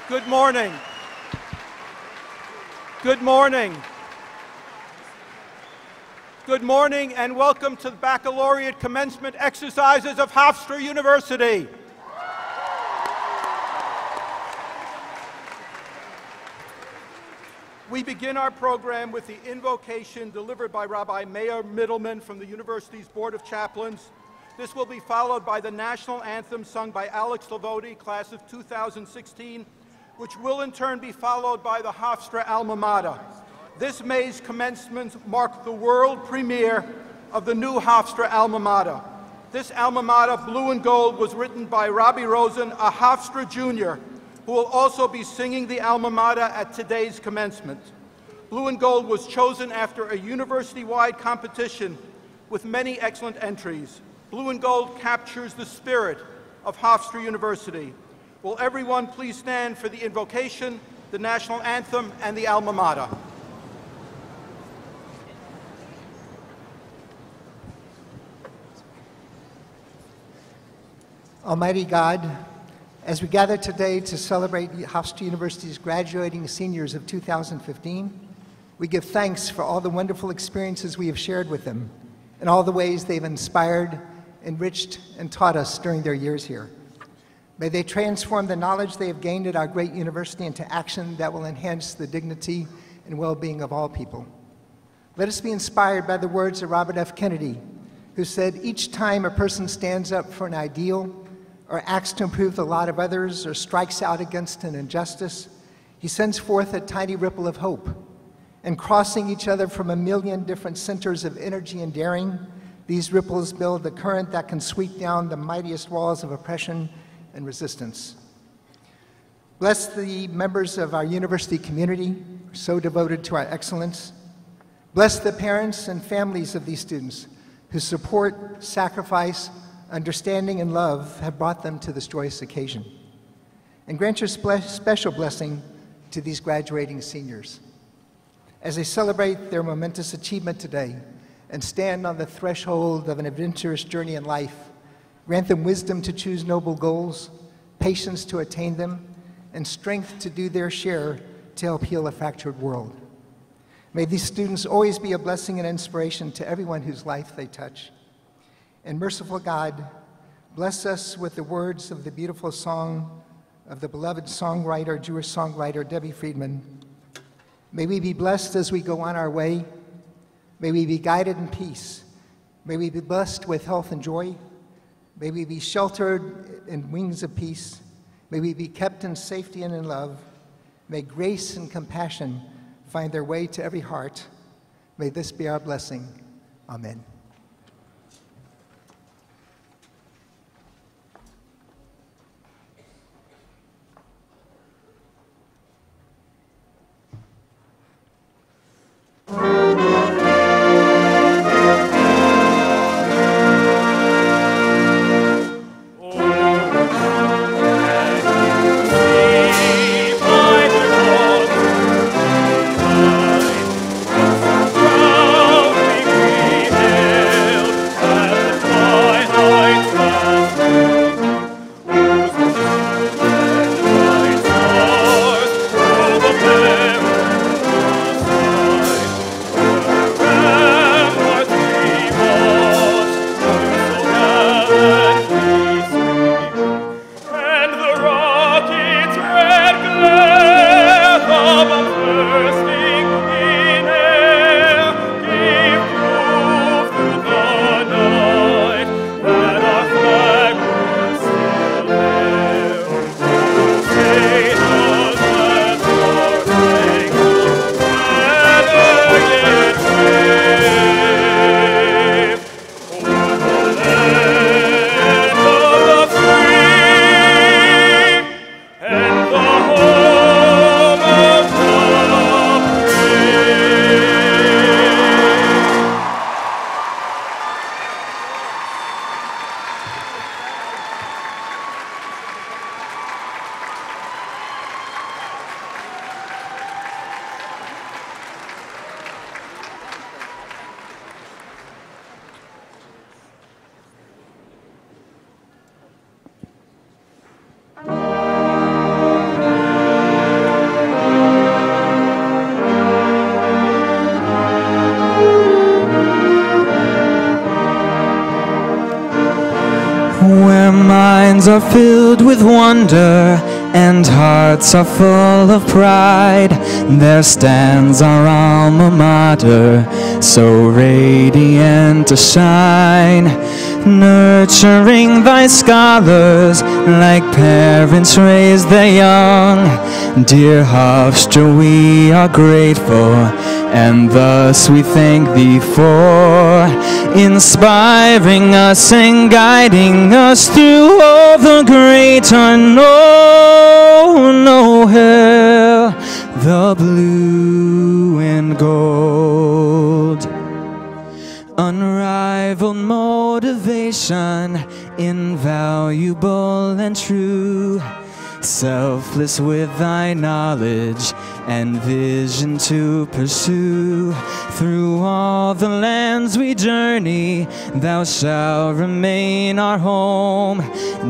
Good morning. Good morning. Good morning and welcome to the baccalaureate commencement exercises of Hofstra University. We begin our program with the invocation delivered by Rabbi Meir Middleman from the university's Board of Chaplains. This will be followed by the national anthem sung by Alex Lavoti, class of 2016, which will in turn be followed by the Hofstra alma mater. This May's commencement marked the world premiere of the new Hofstra alma mater. This alma mater, Blue and Gold, was written by Robbie Rosen, a Hofstra junior, who will also be singing the alma mater at today's commencement. Blue and Gold was chosen after a university-wide competition with many excellent entries. Blue and Gold captures the spirit of Hofstra University. Will everyone please stand for the invocation, the national anthem, and the alma mater? Almighty God, as we gather today to celebrate Hofstra University's graduating seniors of 2015, we give thanks for all the wonderful experiences we have shared with them and all the ways they've inspired, enriched, and taught us during their years here. May they transform the knowledge they have gained at our great university into action that will enhance the dignity and well-being of all people. Let us be inspired by the words of Robert F. Kennedy, who said, "Each time a person stands up for an ideal, or acts to improve the lot of others, or strikes out against an injustice, he sends forth a tiny ripple of hope. And crossing each other from a million different centers of energy and daring, these ripples build the current that can sweep down the mightiest walls of oppression and resistance." Bless the members of our university community, so devoted to our excellence. Bless the parents and families of these students whose support, sacrifice, understanding, and love have brought them to this joyous occasion. And grant your special blessing to these graduating seniors. As they celebrate their momentous achievement today and stand on the threshold of an adventurous journey in life, grant them wisdom to choose noble goals, patience to attain them, and strength to do their share to help heal a fractured world. May these students always be a blessing and inspiration to everyone whose life they touch. And merciful God, bless us with the words of the beautiful song of the beloved songwriter, Jewish songwriter, Debbie Friedman. May we be blessed as we go on our way. May we be guided in peace. May we be blessed with health and joy. May we be sheltered in wings of peace. May we be kept in safety and in love. May grace and compassion find their way to every heart. May this be our blessing. Amen. Yeah. are filled with wonder and hearts are full of pride. There stands our alma mater, so radiant to shine, nurturing thy scholars like parents raise their young. Dear Hofstra, we are grateful, and thus we thank thee for inspiring us and guiding us through all the great unknown. Oh, hail the blue and gold. Unrivaled motivation, invaluable and true, selfless with thy knowledge and vision to pursue. Through all the lands we journey, thou shalt remain our home.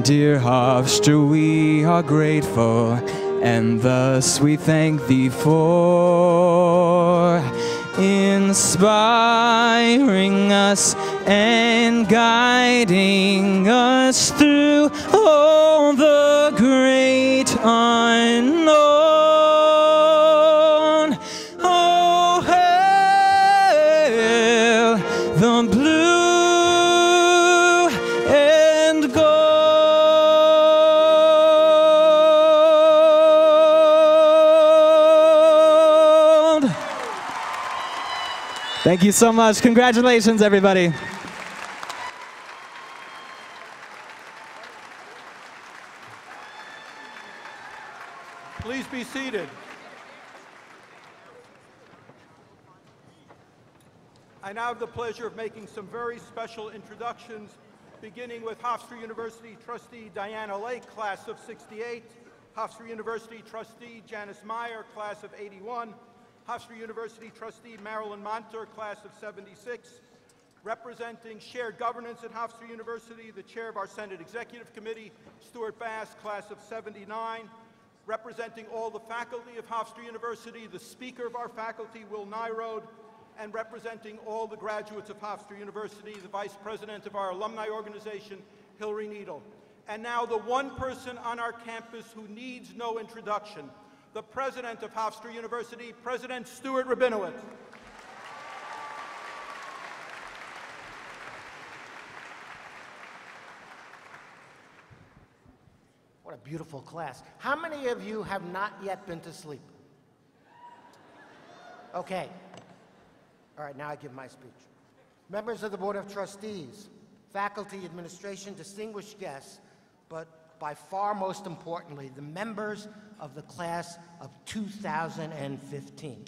Dear Hofstra, we are grateful, and thus we thank thee for inspiring us and guiding us through all the great unknown. Oh, hail the blue and gold. Thank you so much. Congratulations, everybody. Please be seated. I now have the pleasure of making some very special introductions, beginning with Hofstra University trustee Diana Lake, class of '68, Hofstra University trustee Janice Meyer, class of '81, Hofstra University trustee Marilyn Monter, class of '76, representing shared governance at Hofstra University, the chair of our Senate Executive Committee, Stuart Bass, class of '79, representing all the faculty of Hofstra University, the speaker of our faculty, Will Nyrode, and representing all the graduates of Hofstra University, the vice president of our alumni organization, Hillary Needle. And now the one person on our campus who needs no introduction, the president of Hofstra University, President Stuart Rabinowitz. What a beautiful class. How many of you have not yet been to sleep? Okay. All right, now I give my speech. Members of the Board of Trustees, faculty, administration, distinguished guests, but by far most importantly, the members of the class of 2015.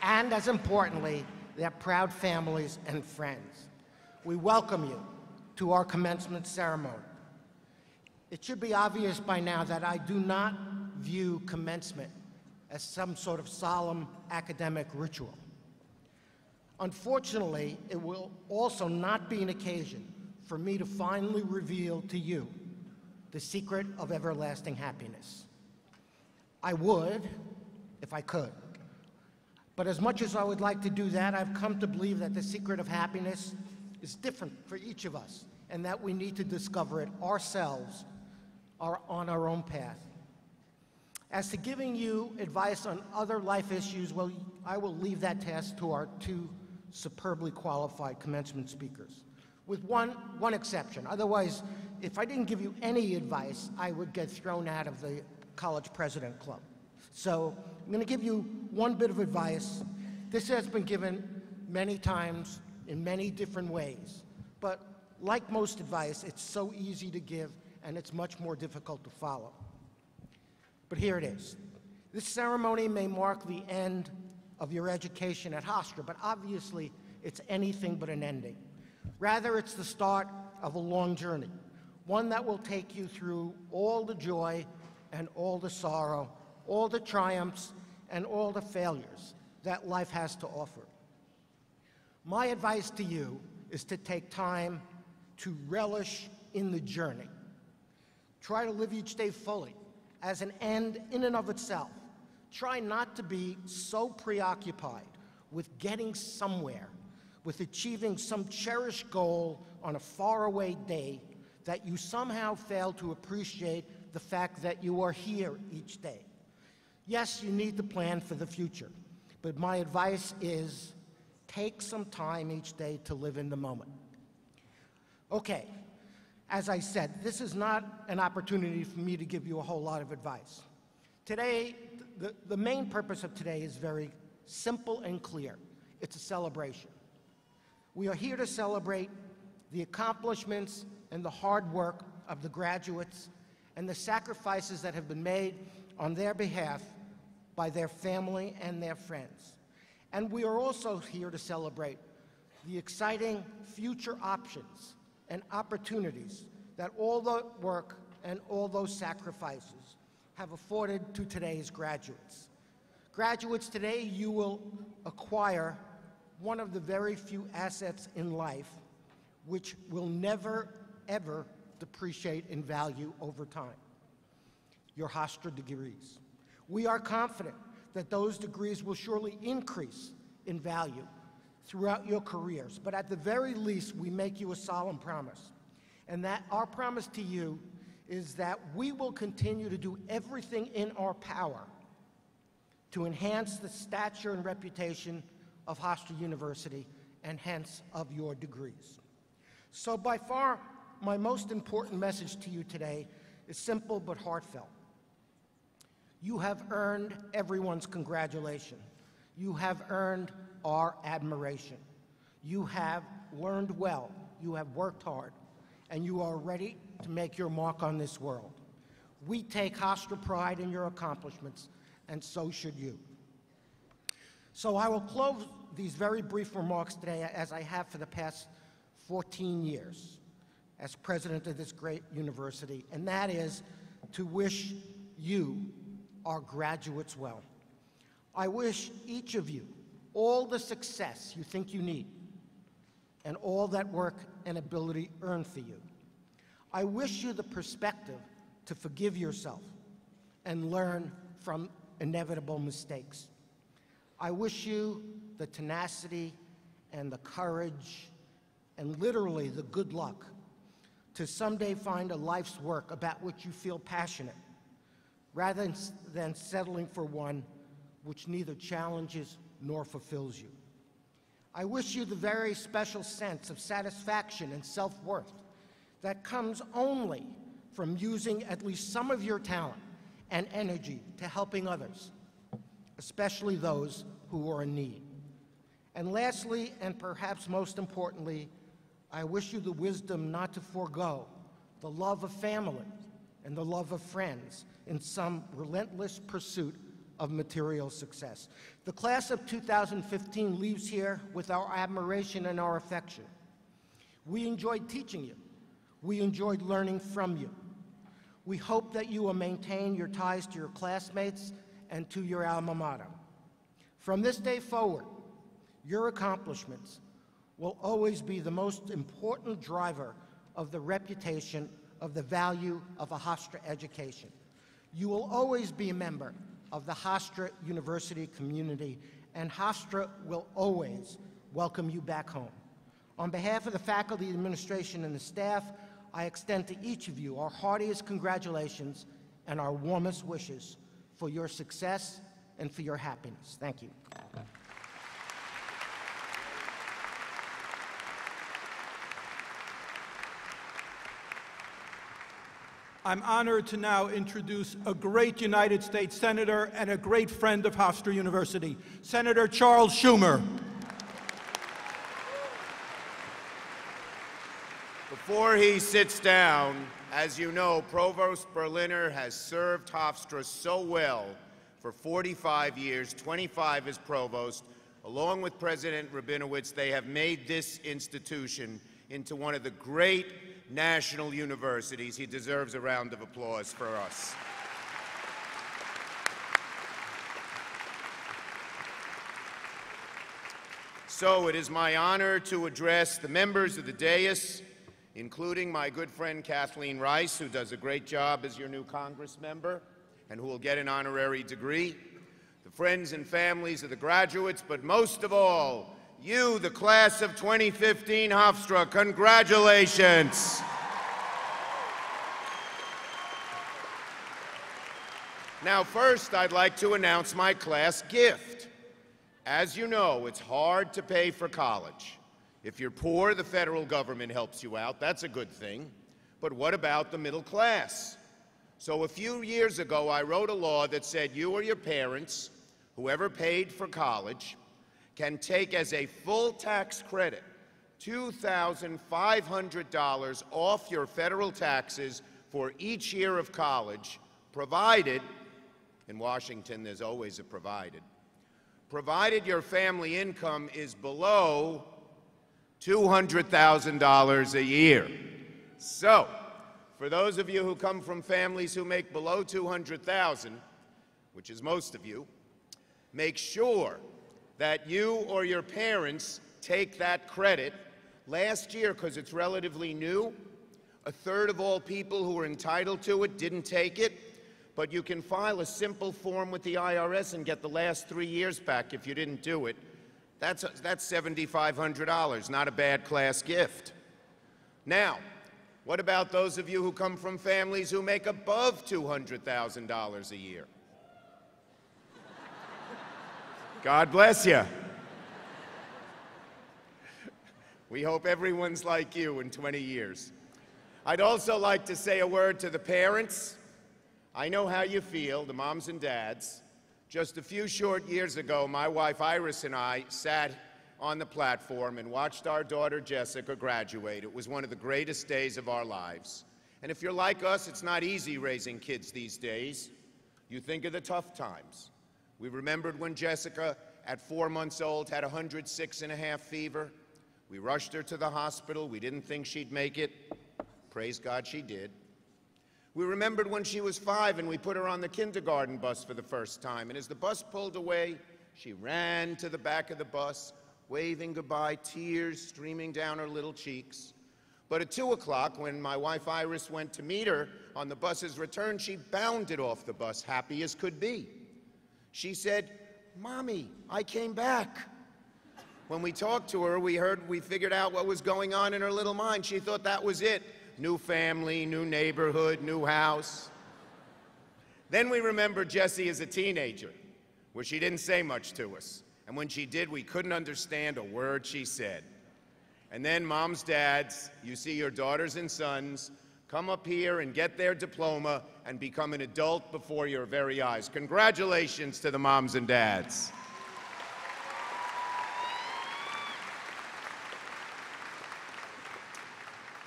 And as importantly, their proud families and friends. We welcome you to our commencement ceremony. It should be obvious by now that I do not view commencement as some sort of solemn academic ritual. Unfortunately, it will also not be an occasion for me to finally reveal to you the secret of everlasting happiness. I would, if I could. But as much as I would like to do that, I've come to believe that the secret of happiness is different for each of us, and that we need to discover it ourselves on our own path. As to giving you advice on other life issues, well, I will leave that task to our two superbly qualified commencement speakers, with one exception. Otherwise, if I didn't give you any advice, I would get thrown out of the College President Club. So I'm going to give you one bit of advice. This has been given many times in many different ways, but like most advice, it's so easy to give and it's much more difficult to follow. But here it is. This ceremony may mark the end of your education at Hofstra, but obviously it's anything but an ending. Rather, it's the start of a long journey, one that will take you through all the joy and all the sorrow, all the triumphs and all the failures that life has to offer. My advice to you is to take time to relish in the journey. Try to live each day fully, as an end in and of itself. Try not to be so preoccupied with getting somewhere, with achieving some cherished goal on a faraway day that you somehow fail to appreciate the fact that you are here each day. Yes, you need to plan for the future, but my advice is take some time each day to live in the moment. Okay, as I said, this is not an opportunity for me to give you a whole lot of advice. Today, the main purpose of today is very simple and clear. It's a celebration. We are here to celebrate the accomplishments and the hard work of the graduates and the sacrifices that have been made on their behalf by their family and their friends. And we are also here to celebrate the exciting future options and opportunities that all the work and all those sacrifices have afforded to today's graduates. Graduates, today you will acquire one of the very few assets in life which will never, ever depreciate in value over time: your Hofstra degrees. We are confident that those degrees will surely increase in value throughout your careers, but at the very least, we make you a solemn promise. And that our promise to you is that we will continue to do everything in our power to enhance the stature and reputation of Hofstra University and hence of your degrees. So by far, my most important message to you today is simple but heartfelt. You have earned everyone's congratulation. You have earned our admiration. You have learned well, you have worked hard, and you are ready to make your mark on this world. We take Hofstra pride in your accomplishments, and so should you. So I will close these very brief remarks today, as I have for the past 14 years as president of this great university, and that is to wish you, our graduates, well. I wish each of you all the success you think you need and all that work and ability earned for you. I wish you the perspective to forgive yourself and learn from inevitable mistakes. I wish you the tenacity and the courage and literally the good luck to someday find a life's work about which you feel passionate, rather than settling for one which neither challenges nor fulfills you. I wish you the very special sense of satisfaction and self-worth that comes only from using at least some of your talent and energy to helping others, especially those who are in need. And lastly, and perhaps most importantly, I wish you the wisdom not to forego the love of family and the love of friends in some relentless pursuit of material success. The class of 2015 leaves here with our admiration and our affection. We enjoyed teaching you. We enjoyed learning from you. We hope that you will maintain your ties to your classmates and to your alma mater. From this day forward, your accomplishments will always be the most important driver of the reputation of the value of a Hofstra education. You will always be a member of the Hofstra University community, and Hofstra will always welcome you back home. On behalf of the faculty, administration, and the staff, I extend to each of you our heartiest congratulations and our warmest wishes for your success and for your happiness. Thank you. I'm honored to now introduce a great United States Senator and a great friend of Hofstra University, Senator Charles Schumer. Before he sits down, as you know, Provost Berliner has served Hofstra so well for 45 years, 25 as Provost. Along with President Rabinowitz, they have made this institution into one of the great national universities. He deserves a round of applause for us. So it is my honor to address the members of the dais, including my good friend Kathleen Rice, who does a great job as your new Congress member and who will get an honorary degree, the friends and families of the graduates, but most of all, You, the class of 2015 Hofstra, congratulations. Now, first, I'd like to announce my class gift. As you know, it's hard to pay for college. If you're poor, the federal government helps you out. That's a good thing. But what about the middle class? So a few years ago, I wrote a law that said you or your parents, whoever paid for college, can take as a full tax credit $2,500 off your federal taxes for each year of college, provided, in Washington there's always a provided your family income is below $200,000 a year. So, for those of you who come from families who make below $200,000, which is most of you, make sure that you or your parents take that credit. Last year, because it's relatively new, a third of all people who were entitled to it didn't take it, but you can file a simple form with the IRS and get the last 3 years back if you didn't do it. That's $7,500, not a bad class gift. Now, what about those of you who come from families who make above $200,000 a year? God bless you. We hope everyone's like you in 20 years. I'd also like to say a word to the parents. I know how you feel, the moms and dads. Just a few short years ago, my wife Iris and I sat on the platform and watched our daughter Jessica graduate. It was one of the greatest days of our lives. And if you're like us, it's not easy raising kids these days. You think of the tough times. We remembered when Jessica, at 4 months old, had 106.5 fever. We rushed her to the hospital. We didn't think she'd make it. Praise God, she did. We remembered when she was 5 and we put her on the kindergarten bus for the first time. And as the bus pulled away, she ran to the back of the bus, waving goodbye, tears streaming down her little cheeks. But at 2 o'clock, when my wife Iris went to meet her on the bus's return, she bounded off the bus, happy as could be. She said, "Mommy, I came back." When we talked to her, we figured out what was going on in her little mind. She thought that was it. New family, new neighborhood, new house. Then we remembered Jessie as a teenager, where she didn't say much to us. And when she did, we couldn't understand a word she said. And then moms, dads, you see your daughters and sons come up here and get their diploma and become an adult before your very eyes. Congratulations to the moms and dads.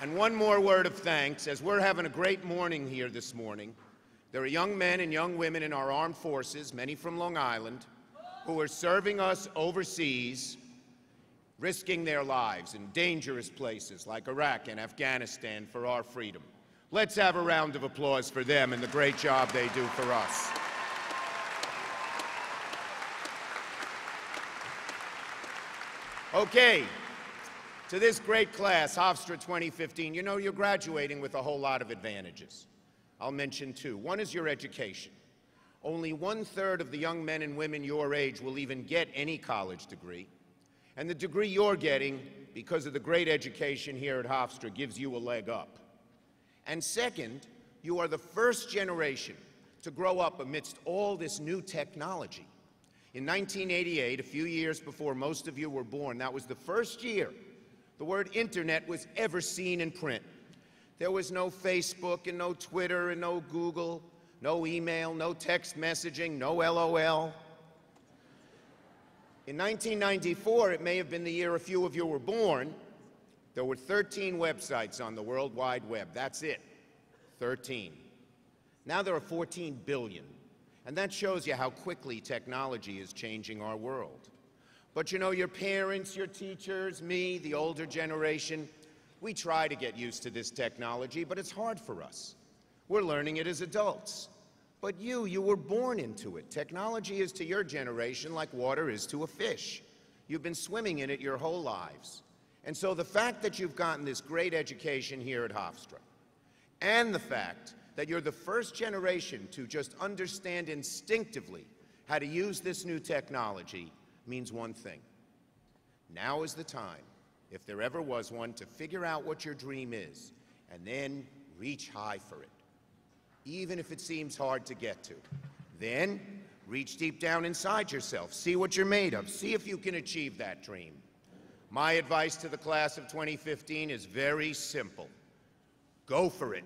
And one more word of thanks, as we're having a great morning here this morning. There are young men and young women in our armed forces, many from Long Island, who are serving us overseas, risking their lives in dangerous places like Iraq and Afghanistan for our freedom. Let's have a round of applause for them and the great job they do for us. Okay. To this great class, Hofstra 2015, you know you're graduating with a whole lot of advantages. I'll mention 2. One is your education. Only 1/3 of the young men and women your age will even get any college degree. And the degree you're getting, because of the great education here at Hofstra, gives you a leg up. And second, you are the first generation to grow up amidst all this new technology. In 1988, a few years before most of you were born, that was the first year the word internet was ever seen in print. There was no Facebook and no Twitter and no Google, no email, no text messaging, no LOL. In 1994, it may have been the year a few of you were born, there were 13 websites on the World Wide Web. That's it, 13. Now there are 14 billion, and that shows you how quickly technology is changing our world. But you know, your parents, your teachers, me, the older generation, we try to get used to this technology, but it's hard for us. We're learning it as adults. But you were born into it. Technology is to your generation like water is to a fish. You've been swimming in it your whole lives. And so the fact that you've gotten this great education here at Hofstra, and the fact that you're the first generation to just understand instinctively how to use this new technology means one thing. Now is the time, if there ever was one, to figure out what your dream is and then reach high for it, even if it seems hard to get to. Then reach deep down inside yourself, see what you're made of, see if you can achieve that dream. My advice to the class of 2015 is very simple. Go for it.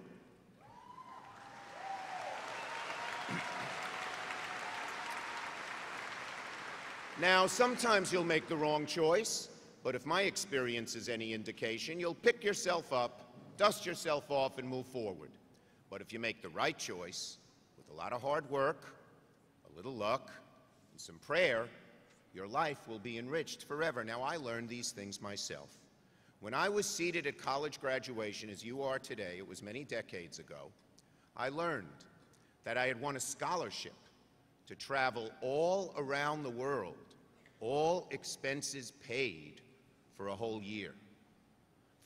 Now, sometimes you'll make the wrong choice, but if my experience is any indication, you'll pick yourself up, dust yourself off, and move forward. But if you make the right choice, with a lot of hard work, a little luck, and some prayer, your life will be enriched forever. Now, I learned these things myself. When I was seated at college graduation, as you are today, it was many decades ago, I learned that I had won a scholarship to travel all around the world, all expenses paid, for a whole year.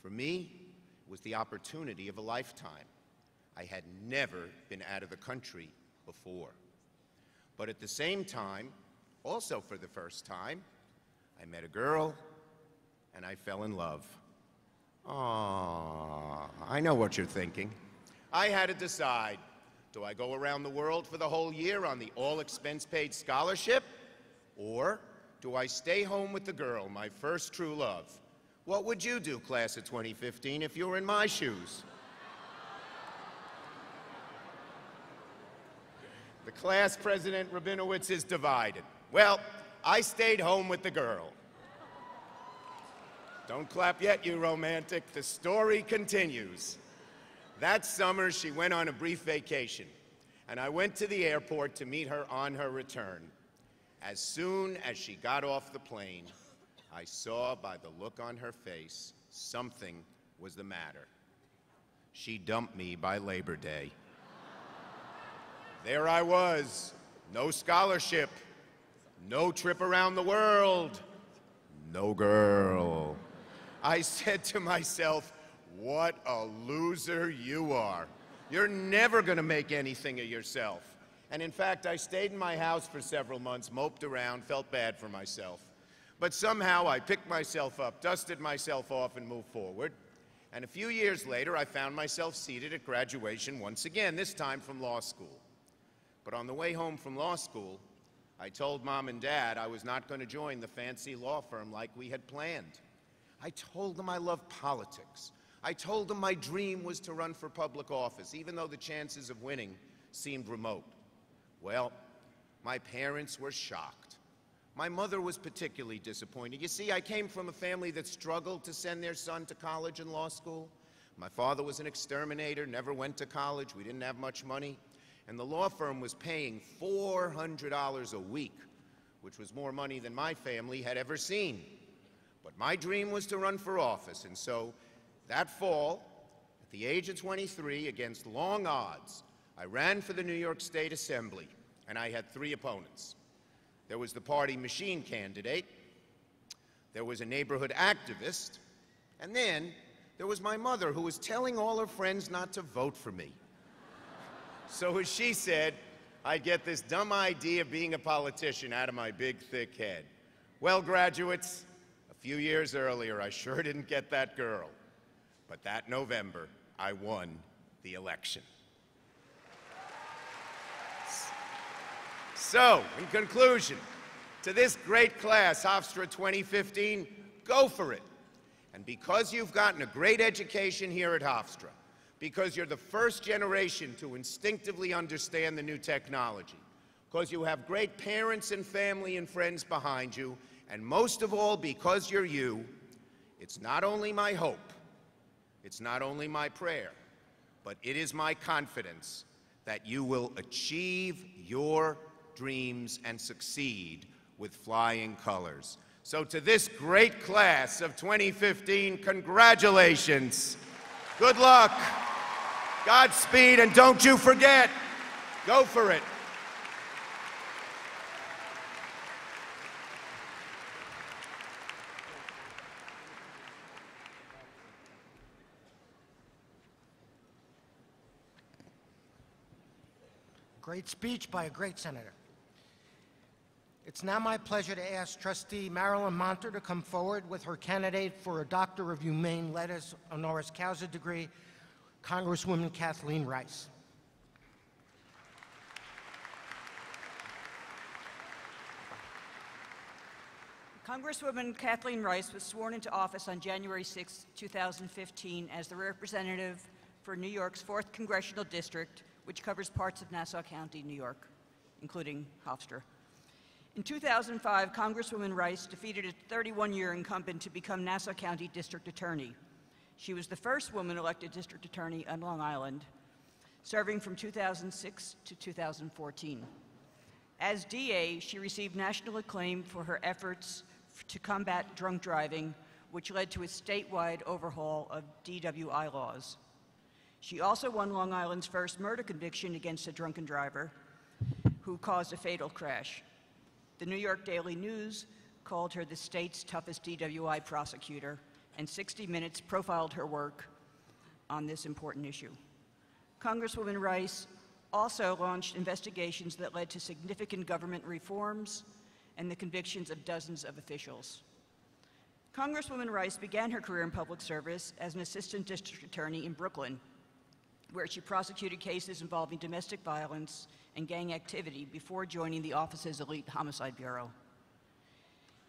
For me, it was the opportunity of a lifetime. I had never been out of the country before. But at the same time, also for the first time, I met a girl and I fell in love. Aww, I know what you're thinking. I had to decide, do I go around the world for the whole year on the all-expense-paid scholarship, or do I stay home with the girl, my first true love? What would you do, class of 2015, if you were in my shoes? The class president, Rabinowitz, is divided. Well, I stayed home with the girl. Don't clap yet, you romantic. The story continues. That summer, she went on a brief vacation, and I went to the airport to meet her on her return. As soon as she got off the plane, I saw by the look on her face something was the matter. She dumped me by Labor Day. There I was, no scholarship, no trip around the world, no girl. I said to myself, what a loser you are. You're never gonna make anything of yourself. And in fact, I stayed in my house for several months, moped around, felt bad for myself. But somehow I picked myself up, dusted myself off, and moved forward. And a few years later, I found myself seated at graduation once again, this time from law school. But on the way home from law school, I told Mom and Dad I was not going to join the fancy law firm like we had planned. I told them I loved politics. I told them my dream was to run for public office, even though the chances of winning seemed remote. Well, my parents were shocked. My mother was particularly disappointed. You see, I came from a family that struggled to send their son to college and law school. My father was an exterminator, never went to college. We didn't have much money. And the law firm was paying $400 a week, which was more money than my family had ever seen. But my dream was to run for office, and so that fall, at the age of 23, against long odds, I ran for the New York State Assembly, and I had 3 opponents. There was the party machine candidate, there was a neighborhood activist, and then there was my mother, who was telling all her friends not to vote for me. So as she said, I'd get this dumb idea of being a politician out of my big, thick head. Well, graduates, a few years earlier, I sure didn't get that girl. But that November, I won the election. So, in conclusion, to this great class, Hofstra 2015, go for it. And because you've gotten a great education here at Hofstra, because you're the first generation to instinctively understand the new technology, because you have great parents and family and friends behind you, and most of all, because you're you, it's not only my hope, it's not only my prayer, but it is my confidence that you will achieve your dreams and succeed with flying colors. So to this great class of 2015, congratulations. Good luck. Godspeed, and don't you forget, go for it. Great speech by a great senator. It's now my pleasure to ask Trustee Marilyn Monter to come forward with her candidate for a Doctor of Humane Letters honoris causa degree, Congresswoman Kathleen Rice. Congresswoman Kathleen Rice was sworn into office on January 6, 2015 as the representative for New York's 4th Congressional District, which covers parts of Nassau County, New York, including Hofstra. In 2005, Congresswoman Rice defeated a 31-year incumbent to become Nassau County District Attorney. She was the first woman elected District Attorney on Long Island, serving from 2006 to 2014. As DA, she received national acclaim for her efforts to combat drunk driving, which led to a statewide overhaul of DWI laws. She also won Long Island's first murder conviction against a drunken driver who caused a fatal crash. The New York Daily News called her the state's toughest DWI prosecutor, and 60 Minutes profiled her work on this important issue. Congresswoman Rice also launched investigations that led to significant government reforms and the convictions of dozens of officials. Congresswoman Rice began her career in public service as an assistant district attorney in Brooklyn, where she prosecuted cases involving domestic violence and gang activity before joining the office's elite homicide bureau.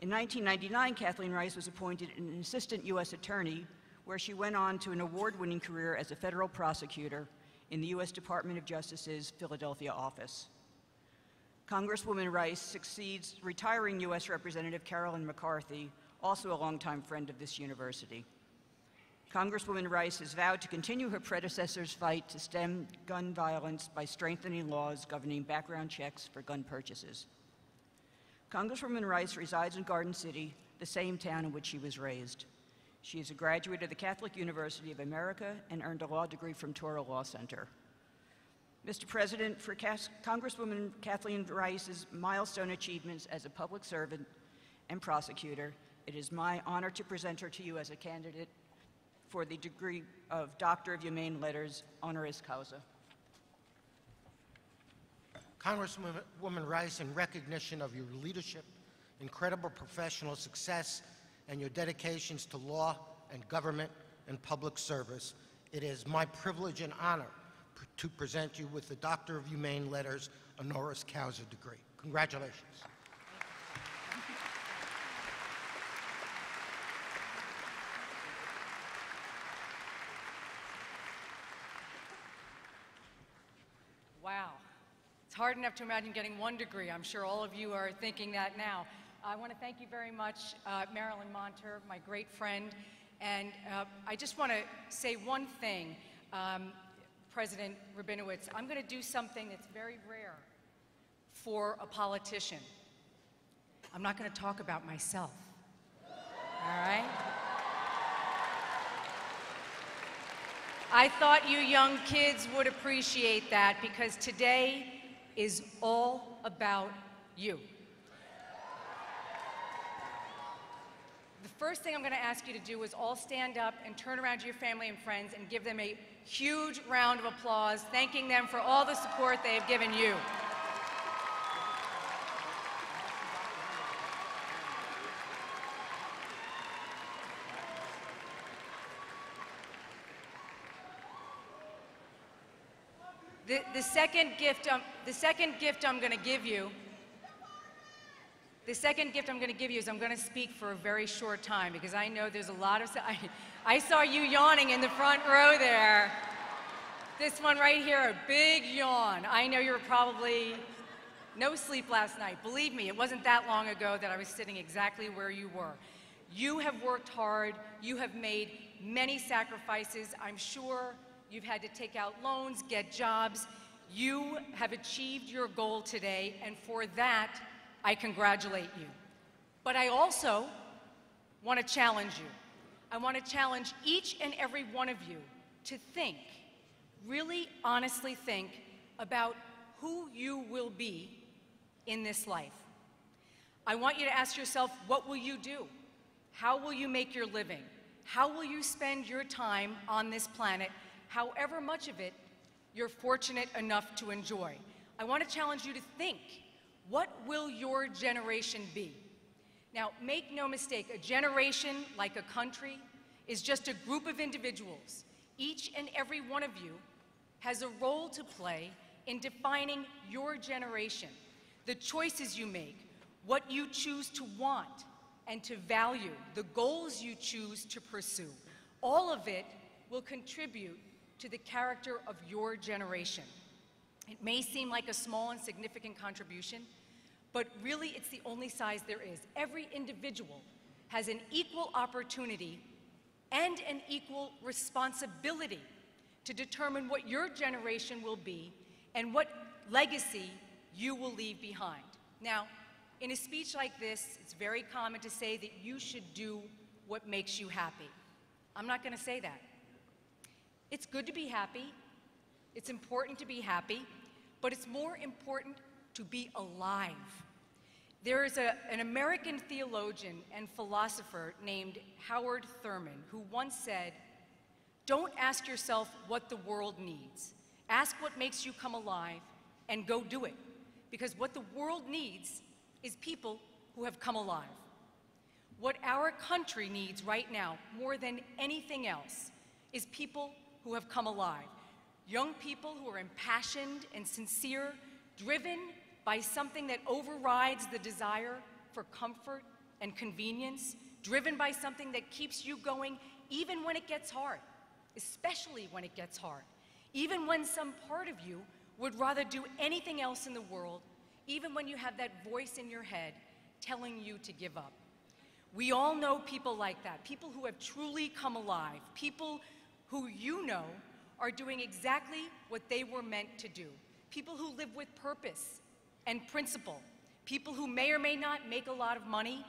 In 1999, Kathleen Rice was appointed an assistant U.S. attorney, where she went on to an award-winning career as a federal prosecutor in the U.S. Department of Justice's Philadelphia office. Congresswoman Rice succeeds retiring U.S. Representative Carolyn McCarthy, also a longtime friend of this university. Congresswoman Rice has vowed to continue her predecessor's fight to stem gun violence by strengthening laws governing background checks for gun purchases. Congresswoman Rice resides in Garden City, the same town in which she was raised. She is a graduate of the Catholic University of America and earned a law degree from Torah Law Center. Mr. President, for Congresswoman Kathleen Rice's milestone achievements as a public servant and prosecutor, it is my honor to present her to you as a candidate for the degree of Doctor of Humane Letters honoris causa. Congresswoman Rice, in recognition of your leadership, incredible professional success, and your dedications to law and government and public service, it is my privilege and honor to present you with the Doctor of Humane Letters honoris causa degree. Congratulations. Wow. It's hard enough to imagine getting one degree. I'm sure all of you are thinking that now. I want to thank you very much, Marilyn Monter, my great friend. And I just want to say one thing, President Rabinowitz. I'm going to do something that's very rare for a politician. I'm not going to talk about myself. All right? I thought you young kids would appreciate that, because today is all about you. The first thing I'm going to ask you to do is all stand up and turn around to your family and friends and give them a huge round of applause, thanking them for all the support they have given you. The second gift I'm going to give you is I'm going to speak for a very short time, because I know there's a lot of, I saw you yawning in the front row there. This one right here, a big yawn. I know you were probably no sleep last night. Believe me, it wasn't that long ago that I was sitting exactly where you were. You have worked hard. You have made many sacrifices. I'm sure you've had to take out loans, get jobs. You have achieved your goal today, and for that, I congratulate you. But I also want to challenge you. I want to challenge each and every one of you to think, really honestly think about who you will be in this life. I want you to ask yourself, what will you do? How will you make your living? How will you spend your time on this planet, however much of it you're fortunate enough to enjoy? I want to challenge you to think, What will your generation be? Now, make no mistake, a generation, like a country, is just a group of individuals. Each and every one of you has a role to play in defining your generation. The choices you make, what you choose to want and to value, the goals you choose to pursue, all of it will contribute to the character of your generation. It may seem like a small and significant contribution, but really it's the only size there is. Every individual has an equal opportunity and an equal responsibility to determine what your generation will be and what legacy you will leave behind. Now, in a speech like this, it's very common to say that you should do what makes you happy. I'm not going to say that. It's good to be happy. It's important to be happy, but it's more important to be alive. There is an American theologian and philosopher named Howard Thurman who once said, "Don't ask yourself what the world needs. Ask what makes you come alive and go do it. Because what the world needs is people who have come alive." What our country needs right now, more than anything else, is people who have come alive. Young people who are impassioned and sincere, driven by something that overrides the desire for comfort and convenience, driven by something that keeps you going even when it gets hard, especially when it gets hard, even when some part of you would rather do anything else in the world, even when you have that voice in your head telling you to give up. We all know people like that, people who have truly come alive, people who you know are doing exactly what they were meant to do, people who live with purpose and principle, people who may or may not make a lot of money,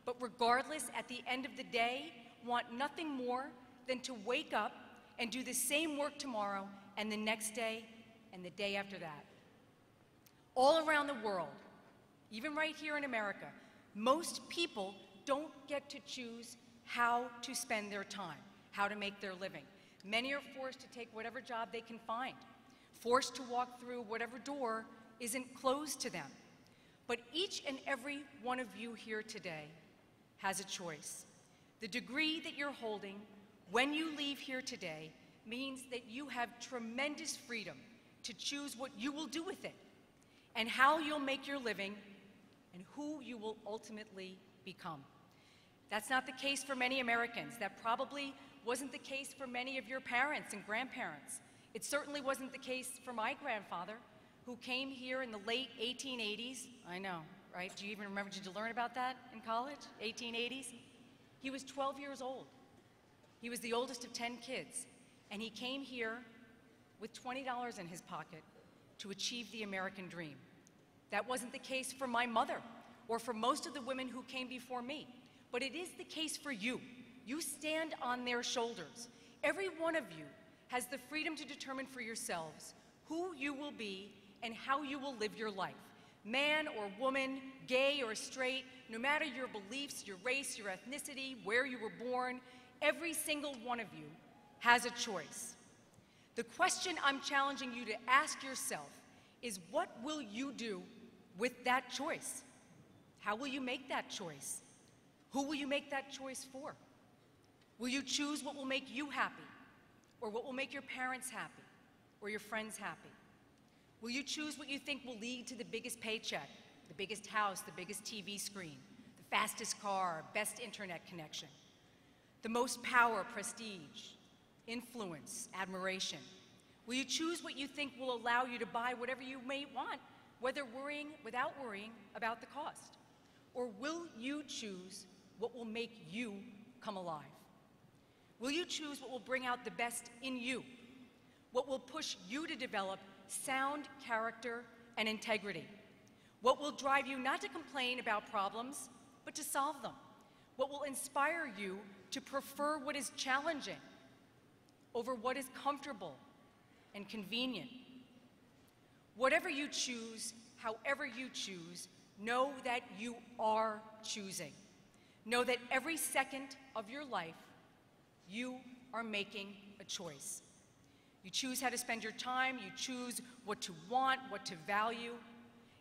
but regardless, at the end of the day, want nothing more than to wake up and do the same work tomorrow and the next day and the day after that. All around the world, even right here in America, most people don't get to choose how to spend their time, how to make their living. Many are forced to take whatever job they can find, forced to walk through whatever door isn't closed to them. But each and every one of you here today has a choice. The degree that you're holding when you leave here today means that you have tremendous freedom to choose what you will do with it and how you'll make your living and who you will ultimately become. That's not the case for many Americans. That probably wasn't the case for many of your parents and grandparents. It certainly wasn't the case for my grandfather, who came here in the late 1880s. I know, right? Do you even remember, did you learn about that in college? 1880s? He was 12 years old. He was the oldest of 10 kids, and he came here with $20 in his pocket to achieve the American dream. That wasn't the case for my mother or for most of the women who came before me, but it is the case for you. You stand on their shoulders. Every one of you has the freedom to determine for yourselves who you will be and how you will live your life. Man or woman, gay or straight, no matter your beliefs, your race, your ethnicity, where you were born, every single one of you has a choice. The question I'm challenging you to ask yourself is, what will you do with that choice? How will you make that choice? Who will you make that choice for? Will you choose what will make you happy, or what will make your parents happy, or your friends happy? Will you choose what you think will lead to the biggest paycheck, the biggest house, the biggest TV screen, the fastest car, best internet connection, the most power, prestige, influence, admiration? Will you choose what you think will allow you to buy whatever you may want, without worrying about the cost? Or will you choose what will make you come alive? Will you choose what will bring out the best in you? What will push you to develop sound character and integrity? What will drive you not to complain about problems, but to solve them? What will inspire you to prefer what is challenging over what is comfortable and convenient? Whatever you choose, however you choose, know that you are choosing. Know that every second of your life, you are making a choice. You choose how to spend your time, you choose what to want, what to value.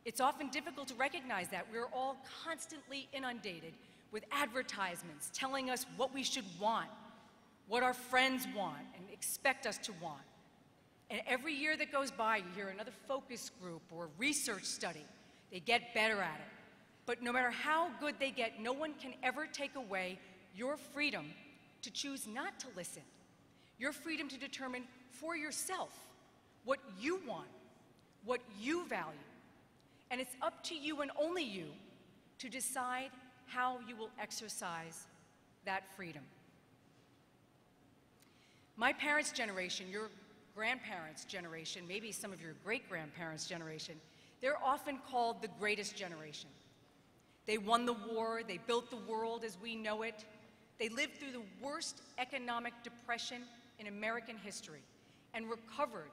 It's often difficult to recognize that. We're all constantly inundated with advertisements telling us what we should want, what our friends want and expect us to want. And every year that goes by, you hear another focus group or research study. They get better at it. But no matter how good they get, no one can ever take away your freedom to choose not to listen, your freedom to determine for yourself what you want, what you value. And it's up to you and only you to decide how you will exercise that freedom. My parents' generation, your grandparents' generation, maybe some of your great-grandparents' generation, they're often called the greatest generation. They won the war, they built the world as we know it. They lived through the worst economic depression in American history and recovered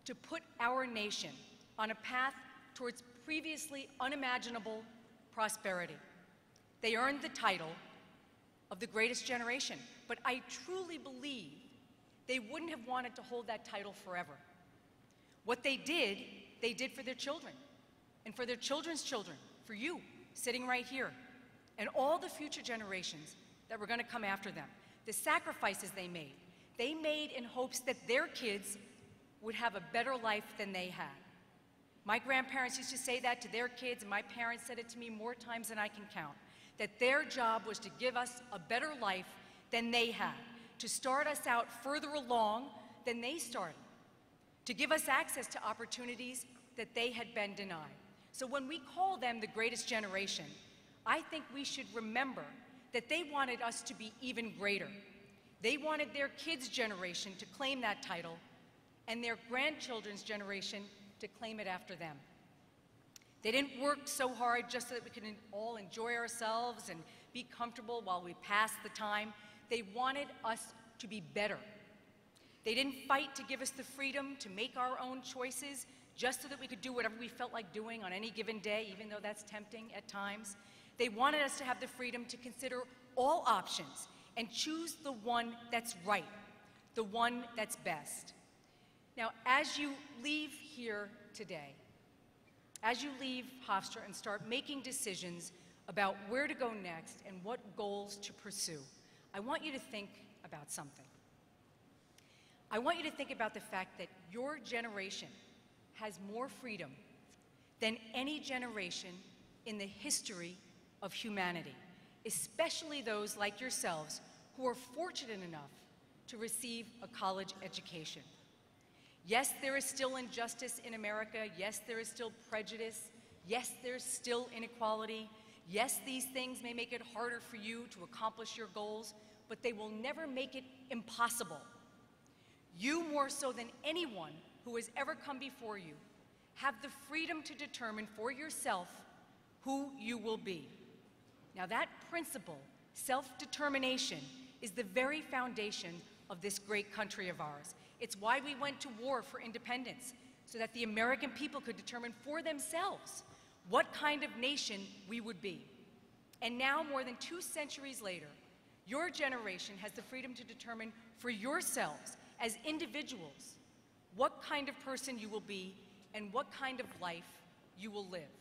to put our nation on a path towards previously unimaginable prosperity. They earned the title of the greatest generation, but I truly believe they wouldn't have wanted to hold that title forever. What they did for their children and for their children's children, for you, sitting right here, and all the future generations that were going to come after them. The sacrifices they made in hopes that their kids would have a better life than they had. My grandparents used to say that to their kids, and my parents said it to me more times than I can count, that their job was to give us a better life than they had, to start us out further along than they started, to give us access to opportunities that they had been denied. So when we call them the greatest generation, I think we should remember that they wanted us to be even greater. They wanted their kids' generation to claim that title and their grandchildren's generation to claim it after them. They didn't work so hard just so that we could all enjoy ourselves and be comfortable while we passed the time. They wanted us to be better. They didn't fight to give us the freedom to make our own choices just so that we could do whatever we felt like doing on any given day, even though that's tempting at times. They wanted us to have the freedom to consider all options and choose the one that's right, the one that's best. Now, as you leave here today, as you leave Hofstra and start making decisions about where to go next and what goals to pursue, I want you to think about something. I want you to think about the fact that your generation has more freedom than any generation in the history of humanity, especially those like yourselves who are fortunate enough to receive a college education. Yes, there is still injustice in America. Yes, there is still prejudice. Yes, there's still inequality. Yes, these things may make it harder for you to accomplish your goals, but they will never make it impossible. You, more so than anyone who has ever come before you, have the freedom to determine for yourself who you will be. Now, that principle, self-determination, is the very foundation of this great country of ours. It's why we went to war for independence, so that the American people could determine for themselves what kind of nation we would be. And now, more than 2 centuries later, your generation has the freedom to determine for yourselves as individuals what kind of person you will be and what kind of life you will live.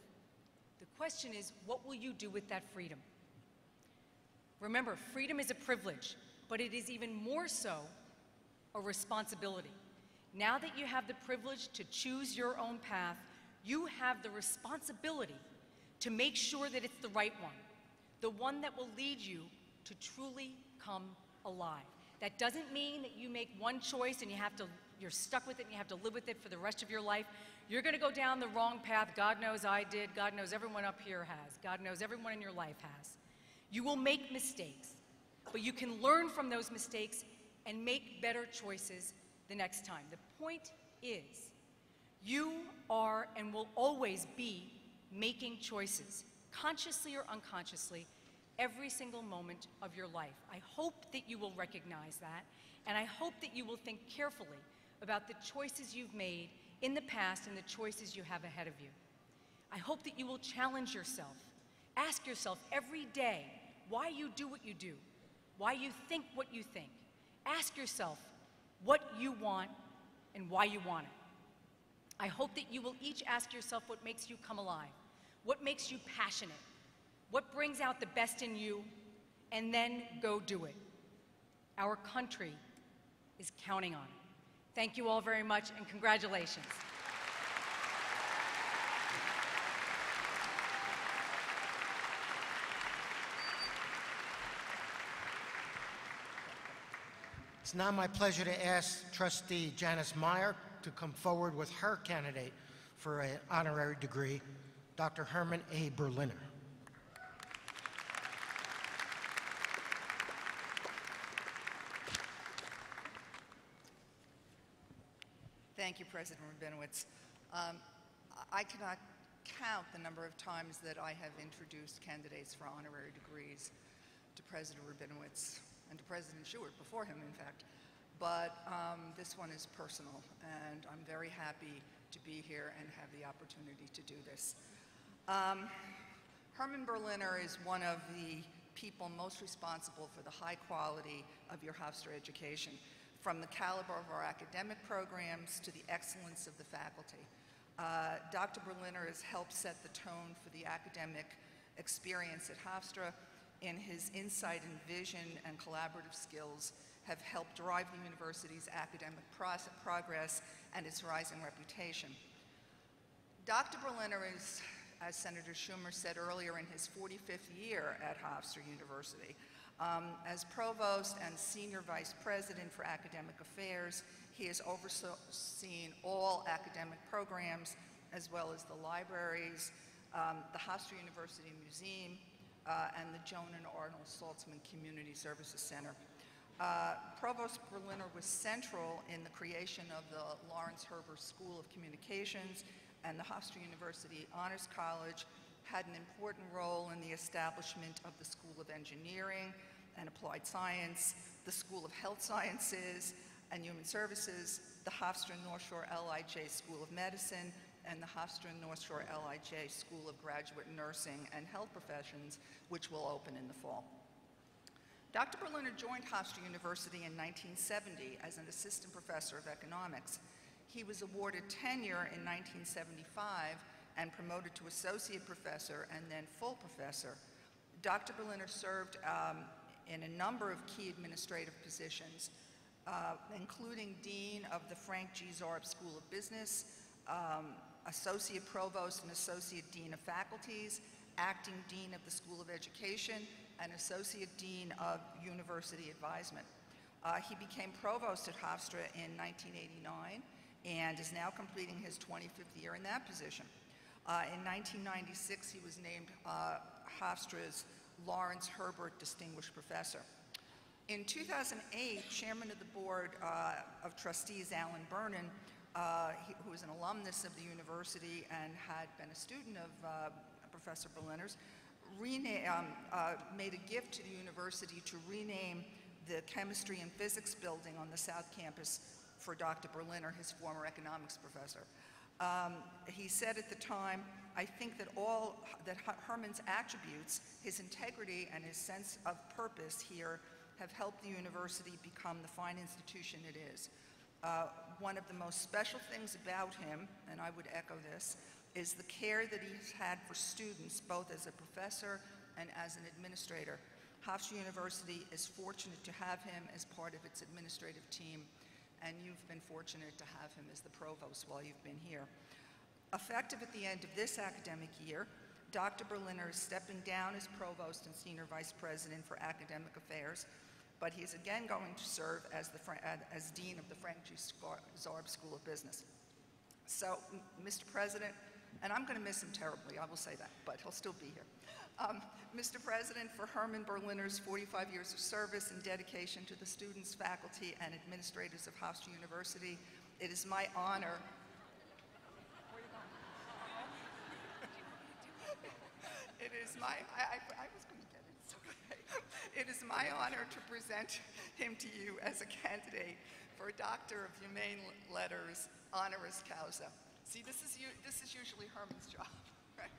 The question is, what will you do with that freedom? Remember, freedom is a privilege, but it is even more so a responsibility. Now that you have the privilege to choose your own path, you have the responsibility to make sure that it's the right one, the one that will lead you to truly come alive. That doesn't mean that you make one choice and you're stuck with it and you have to live with it for the rest of your life. You're going to go down the wrong path. God knows I did. God knows everyone up here has. God knows everyone in your life has. You will make mistakes, but you can learn from those mistakes and make better choices the next time. The point is, you are and will always be making choices, consciously or unconsciously, every single moment of your life. I hope that you will recognize that, and I hope that you will think carefully about the choices you've made in the past and the choices you have ahead of you. I hope that you will challenge yourself. Ask yourself every day why you do what you do, why you think what you think. Ask yourself what you want and why you want it. I hope that you will each ask yourself what makes you come alive, what makes you passionate, what brings out the best in you, and then go do it. Our country is counting on it. Thank you all very much, and congratulations. It's now my pleasure to ask Trustee Janice Meyer to come forward with her candidate for an honorary degree, Dr. Herman A. Berliner. Thank you, President Rabinowitz. I cannot count the number of times that I have introduced candidates for honorary degrees to President Rabinowitz and to President Stewart, before him, in fact. But this one is personal, and I'm very happy to be here and have the opportunity to do this. Herman Berliner is one of the people most responsible for the high quality of your Hofstra education, from the caliber of our academic programs to the excellence of the faculty. Dr. Berliner has helped set the tone for the academic experience at Hofstra, and his insight and vision and collaborative skills have helped drive the university's academic progress and its rising reputation. Dr. Berliner is, as Senator Schumer said earlier, in his 45th year at Hofstra University. As Provost and Senior Vice President for Academic Affairs, he has overseen all academic programs, as well as the libraries, the Hofstra University Museum, and the Joan and Arnold Saltzman Community Services Center. Provost Berliner was central in the creation of the Lawrence Herber School of Communications, and the Hofstra University Honors College had an important role in the establishment of the School of Engineering and Applied Science, the School of Health Sciences and Human Services, the Hofstra North Shore LIJ School of Medicine, and the Hofstra North Shore LIJ School of Graduate Nursing and Health Professions, which will open in the fall. Dr. Berliner joined Hofstra University in 1970 as an assistant professor of economics. He was awarded tenure in 1975 and promoted to associate professor and then full professor. Dr. Berliner served in a number of key administrative positions, including Dean of the Frank G. Zarb School of Business, Associate Provost and Associate Dean of Faculties, Acting Dean of the School of Education, and Associate Dean of University Advisement. He became Provost at Hofstra in 1989 and is now completing his 25th year in that position. In 1996, he was named Hofstra's Lawrence Herbert Distinguished Professor. In 2008, Chairman of the Board of Trustees, Alan Bernan, who is an alumnus of the university and had been a student of Professor Berliner's, made a gift to the university to rename the Chemistry and Physics building on the South Campus for Dr. Berliner, his former economics professor. He said at the time, I think that Herman's attributes, his integrity and his sense of purpose here, have helped the university become the fine institution it is. One of the most special things about him, and I would echo this, is the care that he has had for students, both as a professor and as an administrator. Hofstra University is fortunate to have him as part of its administrative team, and you've been fortunate to have him as the provost while you've been here. Effective at the end of this academic year, Dr. Berliner is stepping down as provost and senior vice president for academic affairs, but he's again going to serve as dean of the Frank G. Zarb School of Business. So, Mr. President, and I'm going to miss him terribly, I will say that, but he'll still be here. Mr. President, for Herman Berliner's 45 years of service and dedication to the students, faculty, and administrators of Hofstra University, it is my honor. It is my, I was going to get it, it's okay. It is my honor to present him to you as a candidate for a Doctor of Humane Letters honoris causa. See, this is usually Herman's job, right?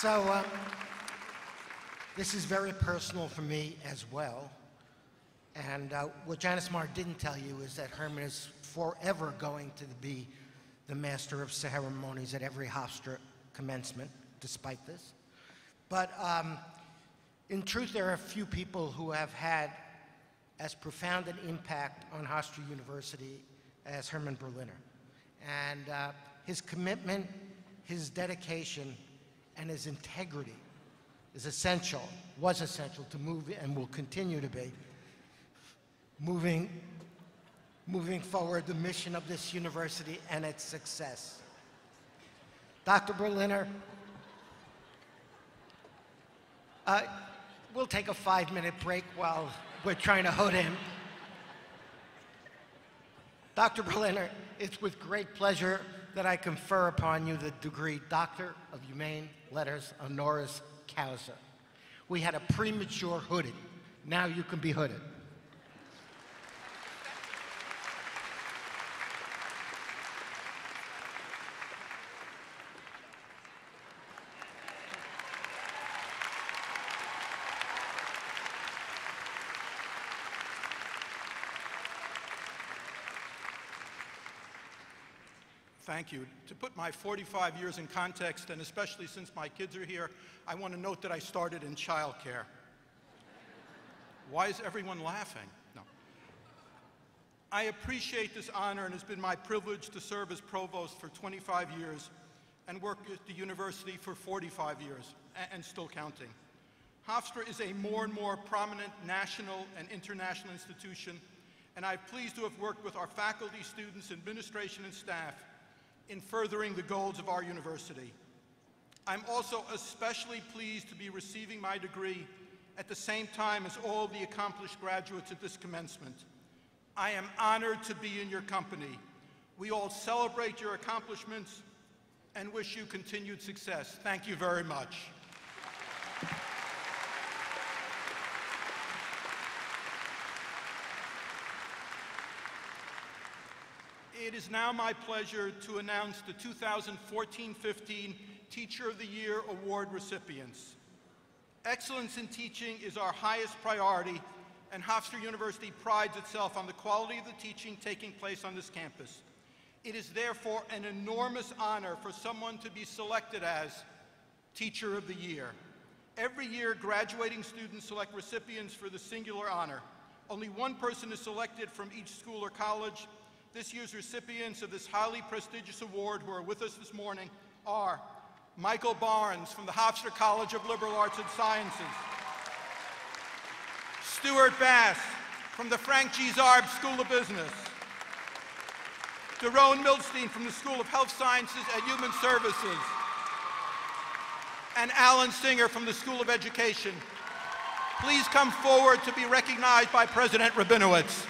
So this is very personal for me as well. And what Janice Marr didn't tell you is that Herman is forever going to be the master of ceremonies at every Hofstra commencement, despite this. But in truth, there are a few people who have had as profound an impact on Hofstra University as Herman Berliner. And his commitment, his dedication, and his integrity is essential, was essential to move, and will continue to be, moving forward the mission of this university and its success. Dr. Berliner, we'll take a 5-minute break while we're trying to hood him. Dr. Berliner, it's with great pleasure that I confer upon you the degree Doctor of Humane Letters Honoris Causa. We had a premature hooding. Now you can be hooded. Thank you. To put my 45 years in context, and especially since my kids are here, I want to note that I started in childcare. Why is everyone laughing? No. I appreciate this honor, and it's been my privilege to serve as provost for 25 years and work at the university for 45 years, and still counting. Hofstra is a more and more prominent national and international institution, and I'm pleased to have worked with our faculty, students, administration, and staff in furthering the goals of our university. I'm also especially pleased to be receiving my degree at the same time as all the accomplished graduates at this commencement. I am honored to be in your company. We all celebrate your accomplishments and wish you continued success. Thank you very much. It is now my pleasure to announce the 2014-15 Teacher of the Year Award recipients. Excellence in teaching is our highest priority, and Hofstra University prides itself on the quality of the teaching taking place on this campus. It is therefore an enormous honor for someone to be selected as Teacher of the Year. Every year, graduating students select recipients for the singular honor. Only one person is selected from each school or college. This year's recipients of this highly prestigious award who are with us this morning are Michael Barnes from the Hofstra College of Liberal Arts and Sciences, Stuart Bass from the Frank G. Zarb School of Business, Daron Milstein from the School of Health Sciences and Human Services, and Alan Singer from the School of Education. Please come forward to be recognized by President Rabinowitz.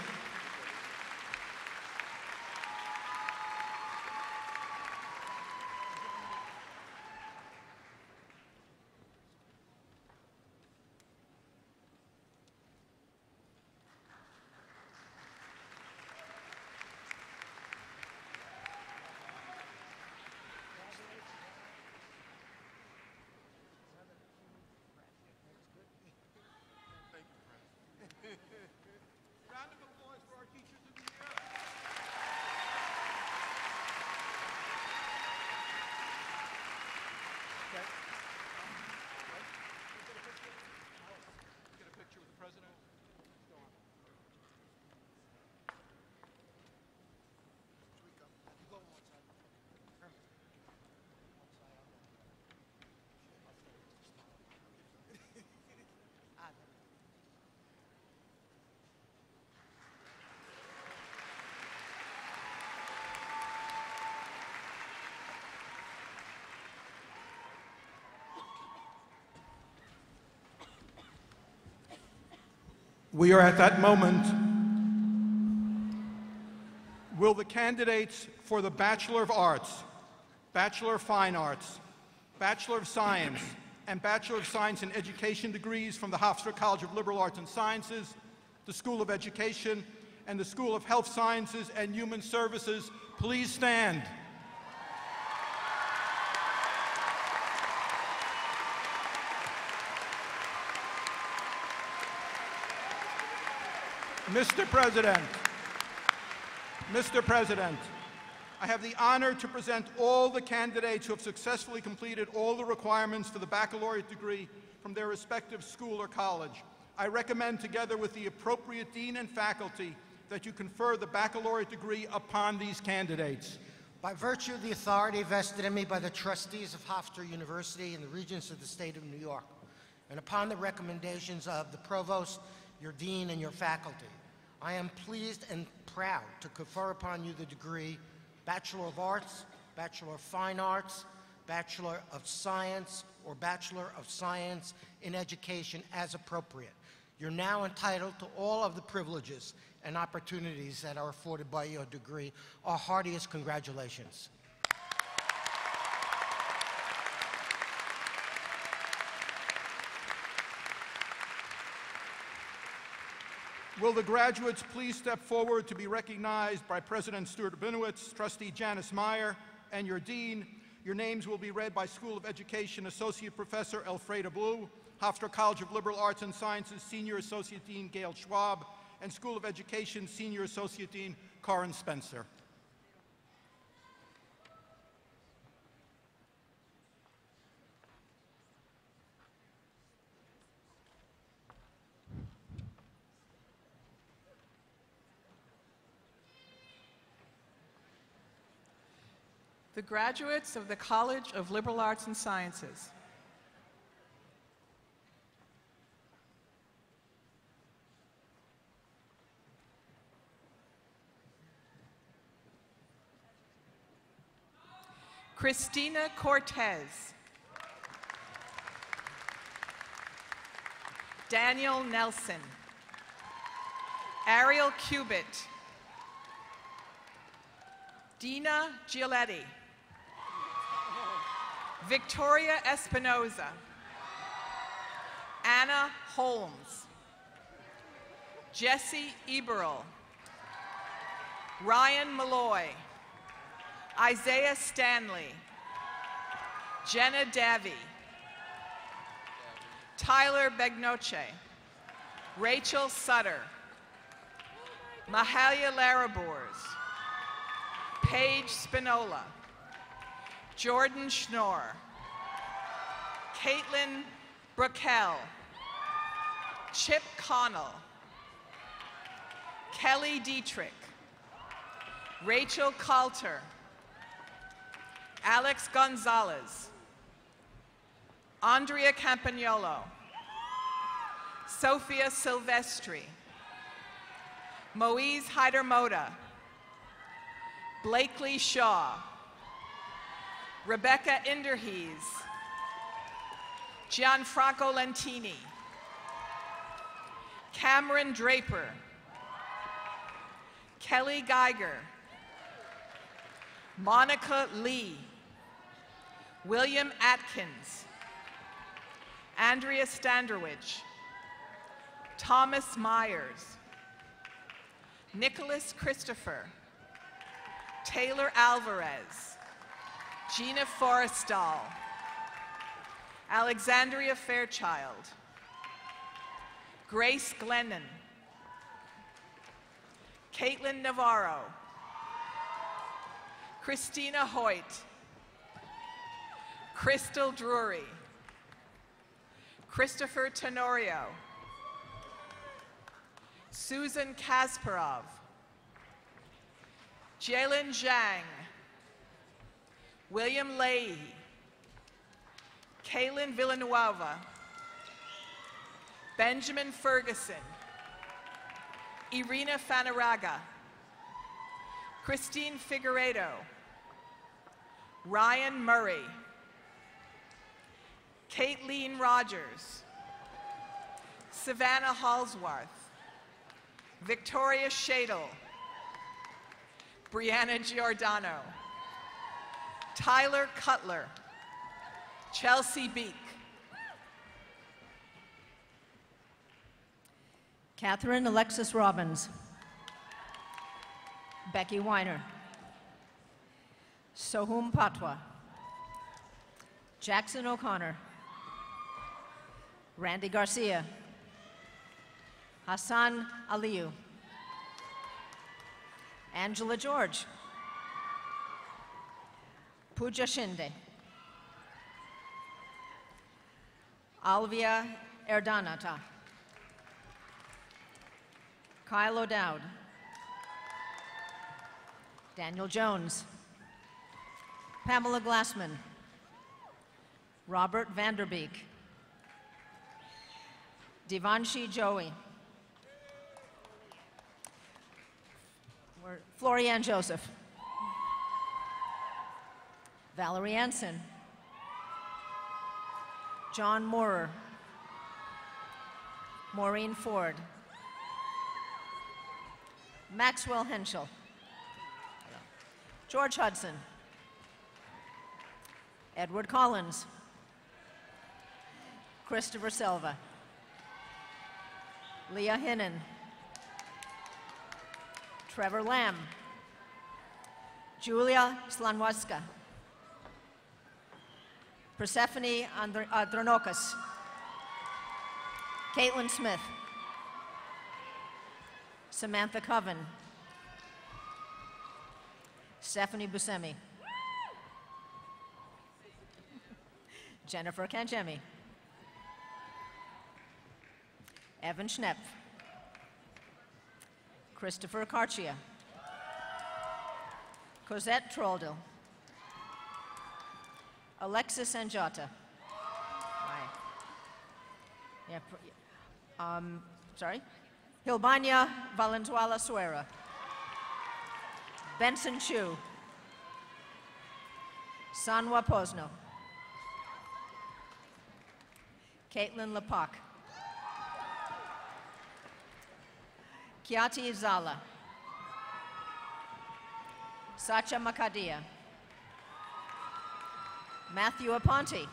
We are at that moment. Will the candidates for the Bachelor of Arts, Bachelor of Fine Arts, Bachelor of Science, and Bachelor of Science in Education degrees from the Hofstra College of Liberal Arts and Sciences, the School of Education, and the School of Health Sciences and Human Services, please stand. Mr. President, I have the honor to present all the candidates who have successfully completed all the requirements for the baccalaureate degree from their respective school or college. I recommend, together with the appropriate dean and faculty, that you confer the baccalaureate degree upon these candidates. By virtue of the authority vested in me by the trustees of Hofstra University and the Regents of the State of New York, and upon the recommendations of the Provost, your dean, and your faculty, I am pleased and proud to confer upon you the degree Bachelor of Arts, Bachelor of Fine Arts, Bachelor of Science, or Bachelor of Science in Education as appropriate. You're now entitled to all of the privileges and opportunities that are afforded by your degree. Our heartiest congratulations. Will the graduates please step forward to be recognized by President Stuart Rabinowitz, Trustee Janice Meyer, and your dean. Your names will be read by School of Education Associate Professor Elfreda Blue, Hofstra College of Liberal Arts and Sciences Senior Associate Dean Gail Schwab, and School of Education Senior Associate Dean Corin Spencer. The graduates of the College of Liberal Arts and Sciences. Christina Cortez. Daniel Nelson. Ariel Cubitt. Dina Giletti. Victoria Espinoza. Anna Holmes. Jesse Eberl. Ryan Malloy. Isaiah Stanley. Jenna Davy. Tyler Begnoche. Rachel Sutter. Mahalia Larabors. Paige Spinola. Jordan Schnorr. Caitlin Brickell. Chip Connell. Kelly Dietrich. Rachel Coulter. Alex Gonzalez. Andrea Campagnolo. Sophia Silvestri. Moise Hydermoda. Blakely Shaw. Rebecca Inderhees. Gianfranco Lentini. Cameron Draper. Kelly Geiger. Monica Lee. William Atkins. Andrea Standerwich. Thomas Myers. Nicholas Christopher. Taylor Alvarez. Gina Forrestal. Alexandria Fairchild. Grace Glennon. Caitlin Navarro. Christina Hoyt. Crystal Drury. Christopher Tenorio. Susan Kasparov. Jalen Zhang. William Leahy. Kaylin Villanueva. Benjamin Ferguson. Irina Fanaraga. Christine Figueredo. Ryan Murray. Kateleen Rogers. Savannah Halsworth. Victoria Shadle. Brianna Giordano. Tyler Cutler. Chelsea Beek. Catherine Alexis Robbins. Becky Weiner. Sohum Patwa. Jackson O'Connor. Randy Garcia. Hassan Aliyu. Angela George. Pooja Shinde. Alvia Erdanata. Kyle O'Dowd. Daniel Jones. Pamela Glassman. Robert Vanderbeek. Devanshi Joey. Florianne Joseph. Valerie Anson. John Moorer. Maureen Ford. Maxwell Henschel. George Hudson. Edward Collins. Christopher Silva. Leah Hinnon. Trevor Lamb. Julia Slanwaska. Persephone Andronokas. Caitlin Smith. Samantha Coven. Stephanie Buscemi. Jennifer Kanchemi. Evan Schnepp. Christopher Carchia. Cosette Troldel. Alexis Anjata. Sorry. Hilbania Valenzuela Suera. Benson Chu. Sanwa Posno. Caitlin Lepak. Kiati Zala. Sacha Makadia. Matthew Aponte.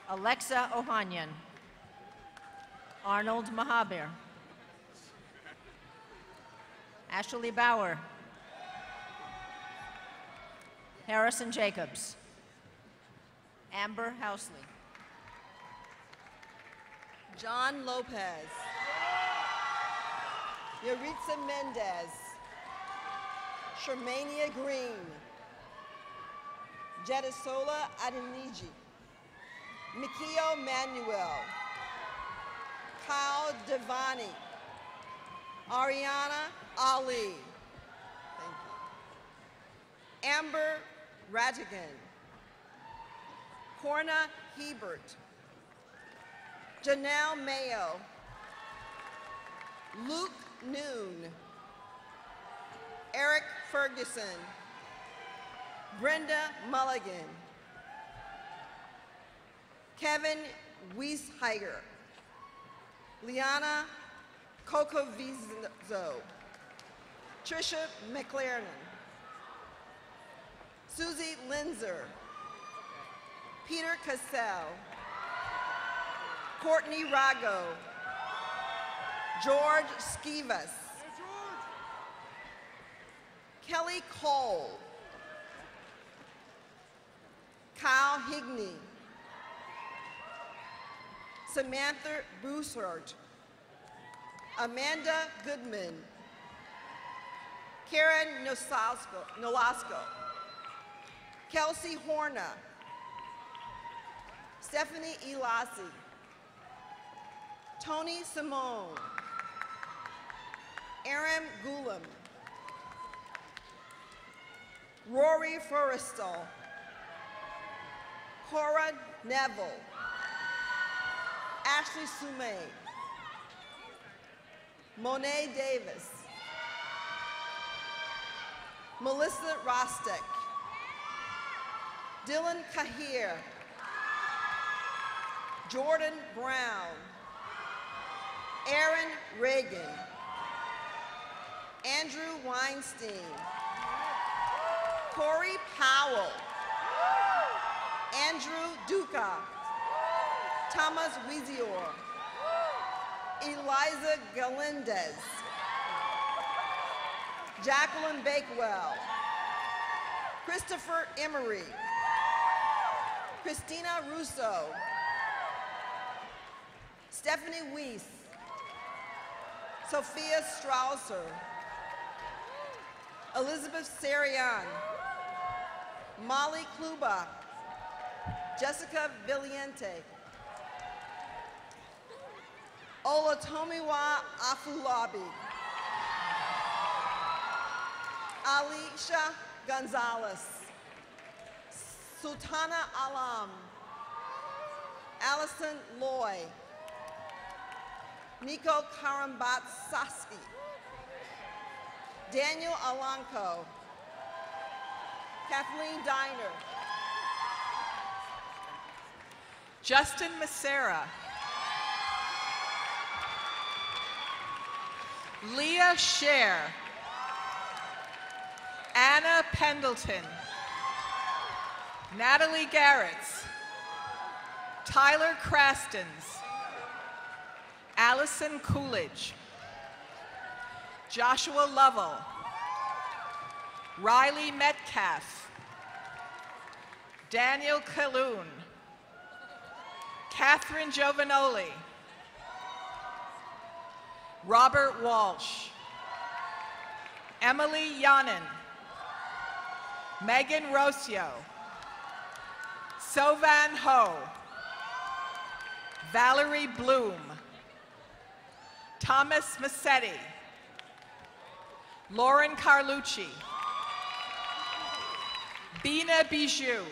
Alexa Ohanyan. Arnold Mahabir. Ashley Bauer. Harrison Jacobs. Amber Housley. John Lopez. Yaritza Mendez. Shermania Green. Jedisola Adeniji. Mikio Manuel. Kyle Devani. Ariana Ali. Thank you. Amber Ratigan. Corna Hebert. Janelle Mayo. Luke Noon. Eric Ferguson. Brenda Mulligan. Kevin Wiesheiger. Liana Cocovizo. Trisha McLaren. Susie Linzer. Peter Cassell. Courtney Rago. George Skivas. Kelly Cole. Kyle Higney. Samantha Broussard. Amanda Goodman. Karen Nolasco. Kelsey Horna. Stephanie Elasi. Tony Simone. Aaron Gulam. Rory Forrestal. Cora Neville. Ashley Sumay. Monet Davis. Melissa Rostek. Dylan Kahir. Jordan Brown. Aaron Reagan. Andrew Weinstein. Corey Powell. Andrew Duca. Thomas Wizior. Eliza Galindez. Jacqueline Bakewell. Christopher Emery. Christina Russo. Stephanie Weiss. Sophia Strausser. Elizabeth Sarian, Molly Kluba, Jessica Viliente, Olatomiwa Afulabi, Alicia Gonzalez, Sultana Alam, Allison Loy, Nico Karambatsaski, Daniel Alanko, Kathleen Diner, Justin Macera, Leah Scher, Anna Pendleton, Natalie Garretts, Tyler Crastens, Allison Coolidge, Joshua Lovell, Riley Metcalf, Daniel Calhoun, Catherine Giovanoli, Robert Walsh, Emily Yanin, Megan Rocio, Sovan Ho, Valerie Bloom, Thomas Massetti, Lauren Carlucci, Bina Bijou,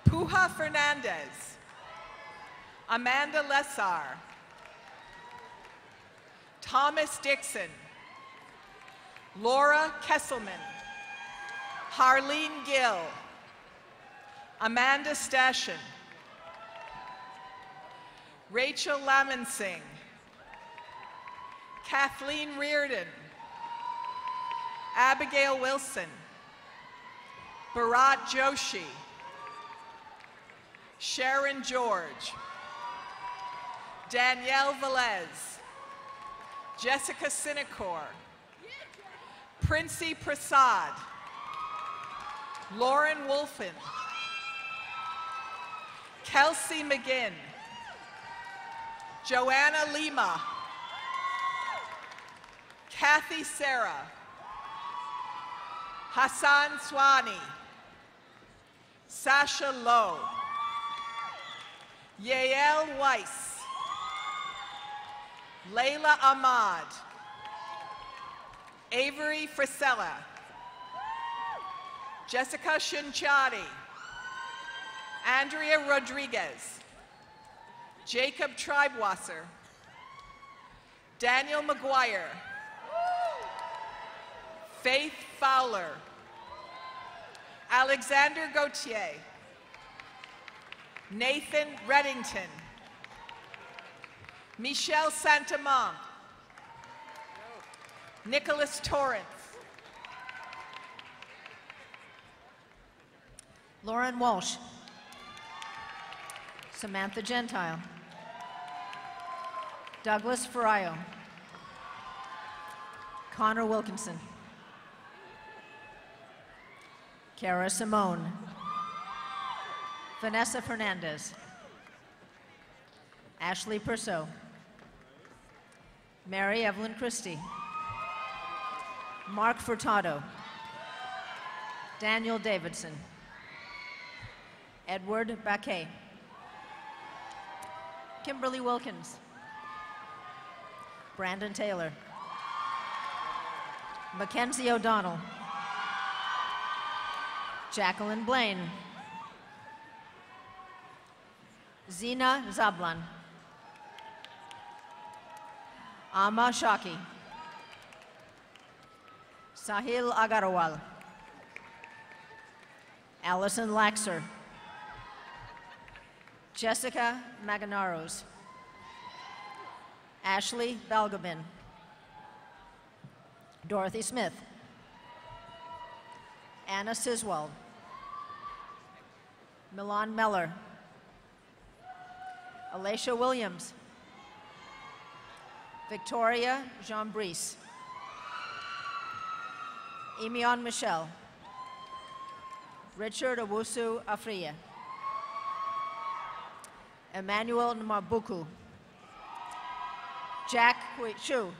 Puja Fernandez, Amanda Lessar, Thomas Dixon, Laura Kesselman, Harleen Gill, Amanda Stashen, Rachel Lamonsing, Kathleen Reardon, Abigail Wilson, Bharat Joshi, Sharon George, Danielle Velez, Jessica Sinecor, Princey Prasad, Lauren Wolfen, Kelsey McGinn, Joanna Lima, Kathy Serra, Hassan Swani, Sasha Lowe, Yael Weiss, Layla Ahmad, Avery Frisella, Jessica Shinchadi, Andrea Rodriguez, Jacob Treibwasser, Daniel McGuire, Faith Fowler, Alexander Gauthier, Nathan Reddington, Michelle Santamont, Nicholas Torrance, Lauren Walsh, Samantha Gentile, Douglas Ferraio, Connor Wilkinson, Kara Simone, Vanessa Fernandez, Ashley Perso, Mary Evelyn Christie, Mark Furtado, Daniel Davidson, Edward Baquet, Kimberly Wilkins, Brandon Taylor, Mackenzie O'Donnell, Jacqueline Blaine, Zina Zablan, Amma Shaki, Sahil Agarwal, Allison Laxer, Jessica Maganaros, Ashley Balgobin, Dorothy Smith, Anna Siswald, Milan Meller, Alicia Williams, Victoria Jean Brice, Emion Michelle, Richard Owusu Afriya, Emmanuel Nmabuku, Jack Hui Chu,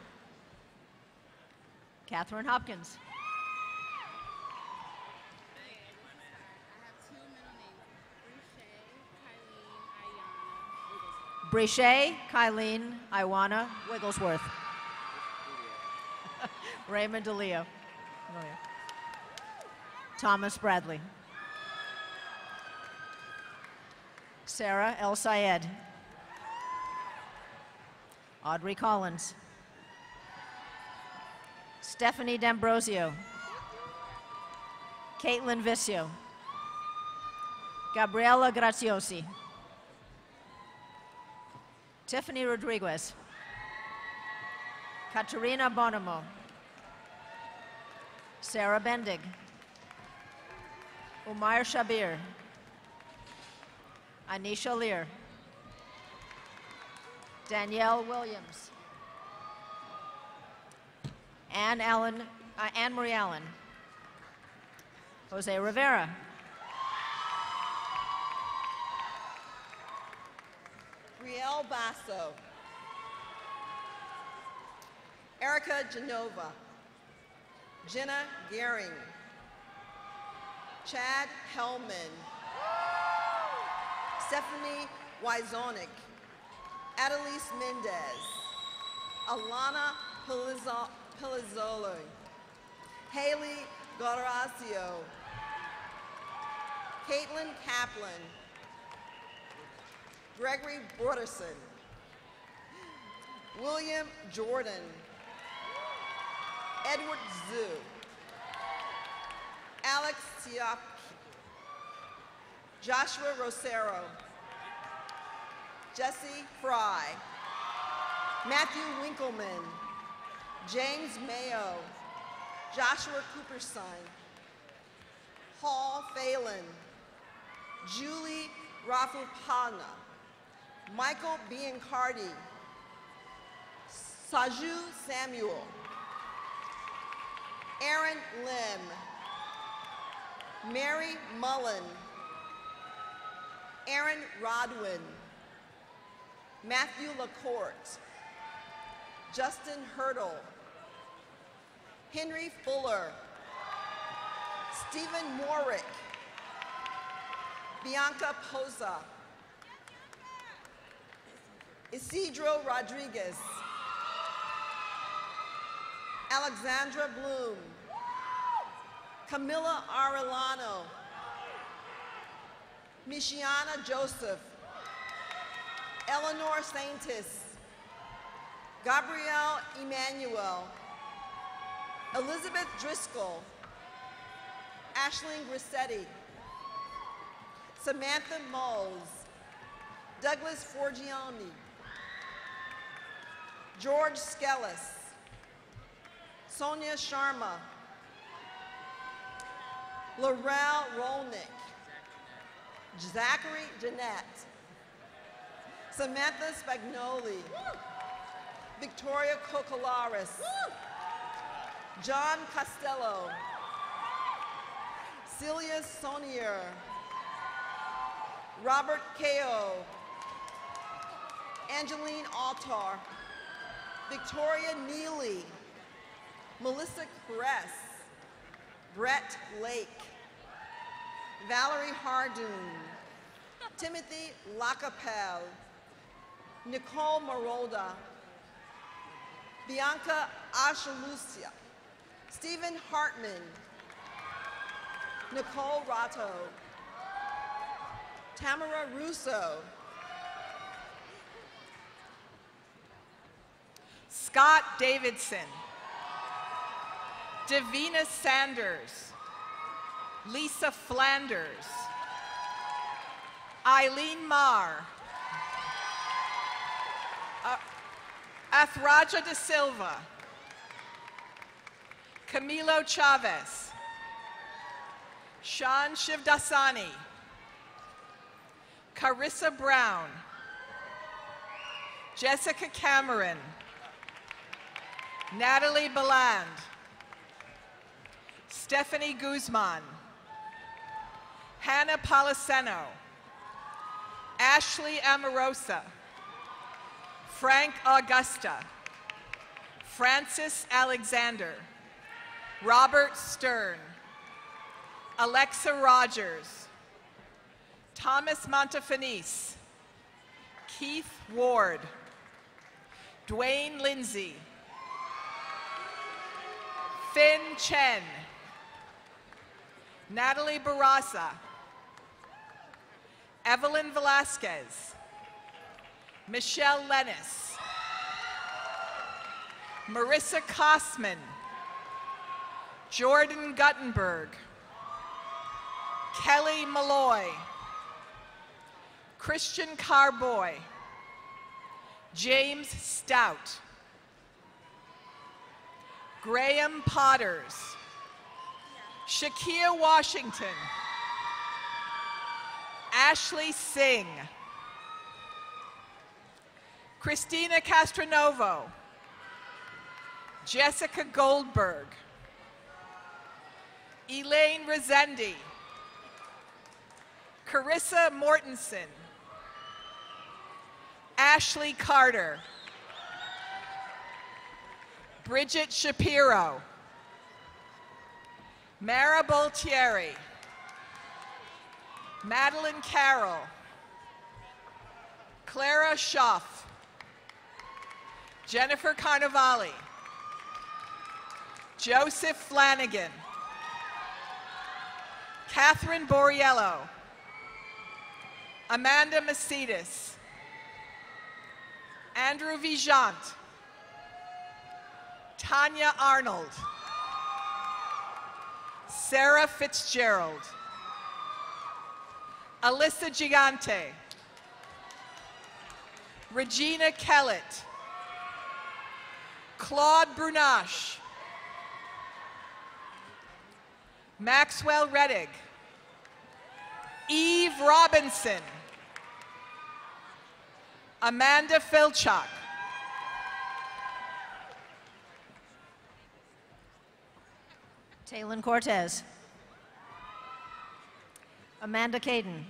Catherine Hopkins. Brichet, Kylene, Iwana, Wigglesworth. Raymond DeLeo. Thomas Bradley. Sarah El Sayed. Audrey Collins. Stephanie D'Ambrosio. Caitlin Visio. Gabriela Graziosi. Tiffany Rodriguez. Katerina Bonomo. Sarah Bendig. Umair Shabir. Anisha Lear. Danielle Williams. Anne Marie Allen. Jose Rivera. Riel Basso. Erica Genova. Jenna Gehring. Chad Hellman. Stephanie Wyzonik. Adelise Mendez. Alana Pelizzolo. Haley Gorazio. Caitlin Kaplan. Gregory Broderson. William Jordan. Edward Zhu. Alex Siak. Joshua Rosero. Jesse Fry. Matthew Winkleman. James Mayo. Joshua Cooperson. Paul Phelan. Julie Rafupana. Michael Biancardi. Saju Samuel. Aaron Lim. Mary Mullen. Aaron Rodwin. Matthew LaCourte. Justin Hurdle. Henry Fuller. Stephen Morick. Bianca Poza. Isidro Rodriguez. Alexandra Bloom. Camilla Arellano. Michiana Joseph. Eleanor Saintis. Gabrielle Emmanuel. Elizabeth Driscoll. Ashling Grissetti. Samantha Moles. Douglas Forgione. George Skellis. Sonia Sharma. Laurel Rolnick. Zachary Jeanette. Samantha Spagnoli. Victoria Cocolaris. John Costello. Celia Sonier. Robert Kao. Angeline Altar. Victoria Neely. Melissa Kress. Brett Lake. Valerie Hardoon. Timothy Lacapelle. Nicole Marolda. Bianca Ashalucia. Stephen Hartman. Nicole Ratto. Tamara Russo. Scott Davidson. Davina Sanders. Lisa Flanders. Eileen Marr. Athraja de Silva. Camilo Chavez. Sean Shivdasani. Carissa Brown. Jessica Cameron. Natalie Beland. Stephanie Guzman. Hannah Poliseno. Ashley Amorosa. Frank Augusta. Francis Alexander. Robert Stern, Alexa Rogers, Thomas Montefinis, Keith Ward, Dwayne Lindsay, Finn Chen, Natalie Barasa, Evelyn Velasquez, Michelle Lennis, Marissa Kosman, Jordan Guttenberg, Kelly Malloy, Christian Carboy, James Stout, Graham Potters, Shakia Washington, Ashley Singh, Christina Castronovo, Jessica Goldberg, Elaine Rezendi, Carissa Mortensen, Ashley Carter, Bridget Shapiro, Mara Boltieri, Madeline Carroll, Clara Schaff, Jennifer Carnevale, Joseph Flanagan, Catherine Borriello, Amanda Macedas, Andrew Vijant, Tanya Arnold, Sarah Fitzgerald, Alyssa Gigante, Regina Kellett, Claude Brunache, Maxwell Reddig, Eve Robinson, Amanda Filchuk, Taylin Cortez, Amanda Caden,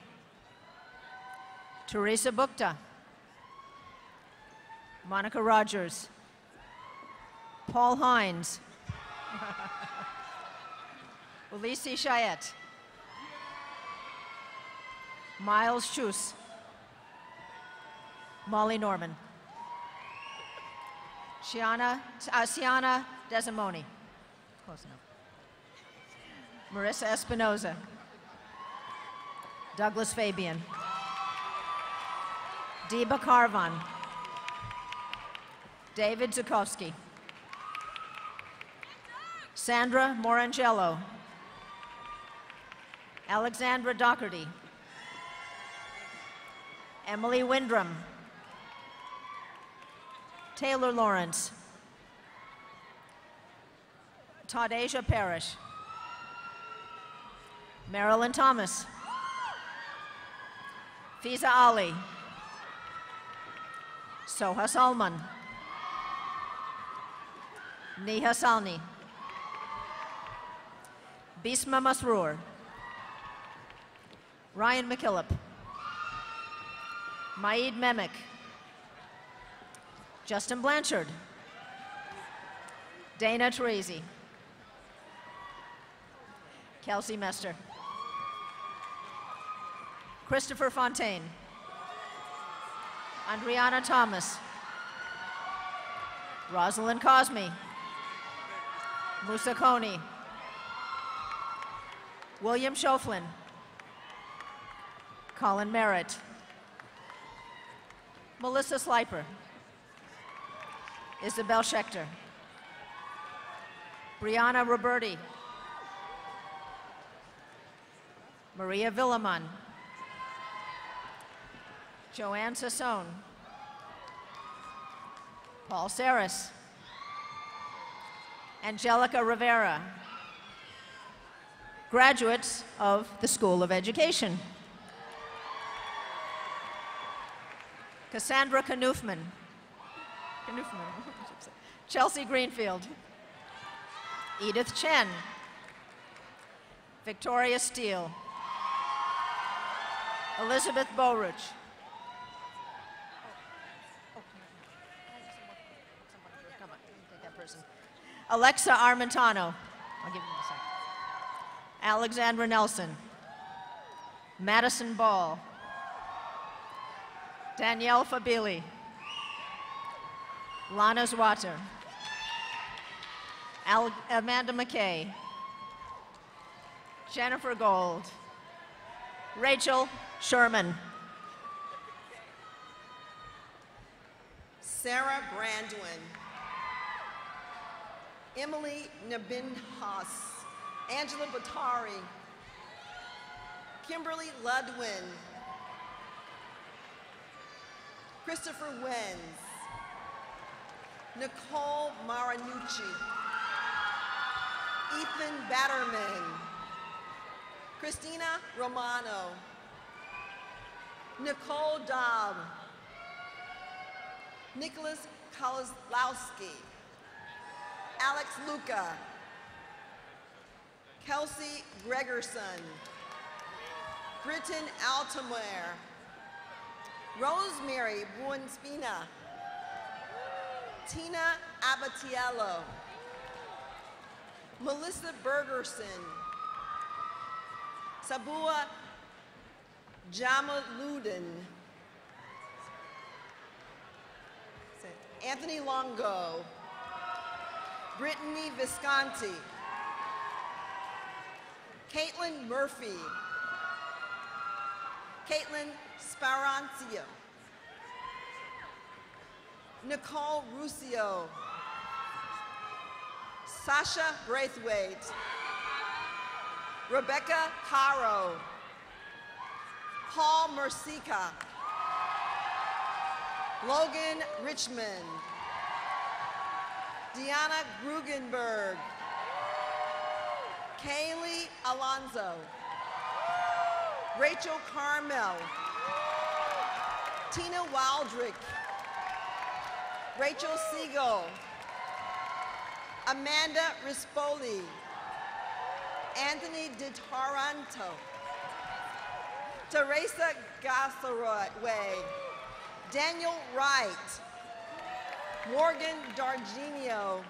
Teresa Bukta, Monica Rogers, Paul Hines, Ulysses Chayette, Miles Chus, Molly Norman, Sienna Desimoni, close enough, Marissa Espinoza, Douglas Fabian, Deba Carvan, David Zukovsky, Sandra Morangello, Alexandra Doherty, Emily Windrum, Taylor Lawrence, Taudasia Parrish, Marilyn Thomas, Fiza Ali, Soha Salman, Neha Salni, Bisma Masroor, Ryan McKillop, Maid Memick, Justin Blanchard, Dana Teresi, Kelsey Mester, Christopher Fontaine, Andriana Thomas, Rosalind Cosme, Musa Kony, William Schoflin, Colin Merritt, Melissa Sliper, Isabel Schechter, Brianna Roberti, Maria Villaman, Joanne Sassone, Paul Saris, Angelica Rivera, graduates of the School of Education. Cassandra Knuffman, Chelsea Greenfield, Edith Chen, Victoria Steele, Elizabeth Bowrich, Alexa Armentano, I'll give you a second. Alexandra Nelson. Madison Ball. Danielle Fabili. Lana Zwater. Amanda McKay. Jennifer Gold. Rachel Sherman. Sarah Brandwin. Emily Nabinhas. Angela Batari. Kimberly Ludwin. Christopher Wenz. Nicole Marinucci. Ethan Batterman. Christina Romano. Nicole Dobb. Nicholas Kozlowski. Alex Luca. Kelsey Gregerson. Britton Altamare. Rosemary Buenspina. Tina Abatiello. Melissa Bergerson. Sabua Jamaludin. Anthony Longo. Brittany Visconti. Caitlin Murphy. Caitlin Sparancio. Nicole Ruscio. Sasha Braithwaite. Rebecca Caro. Paul Mercica. Logan Richmond. Deanna Grugenberg. Kaylee Alonzo. Rachel Carmel. Tina Waldrick. Rachel Siegel. Amanda Rispoli. Anthony DiTaranto. Teresa Gassaroy. Daniel Wright. Morgan Darginio.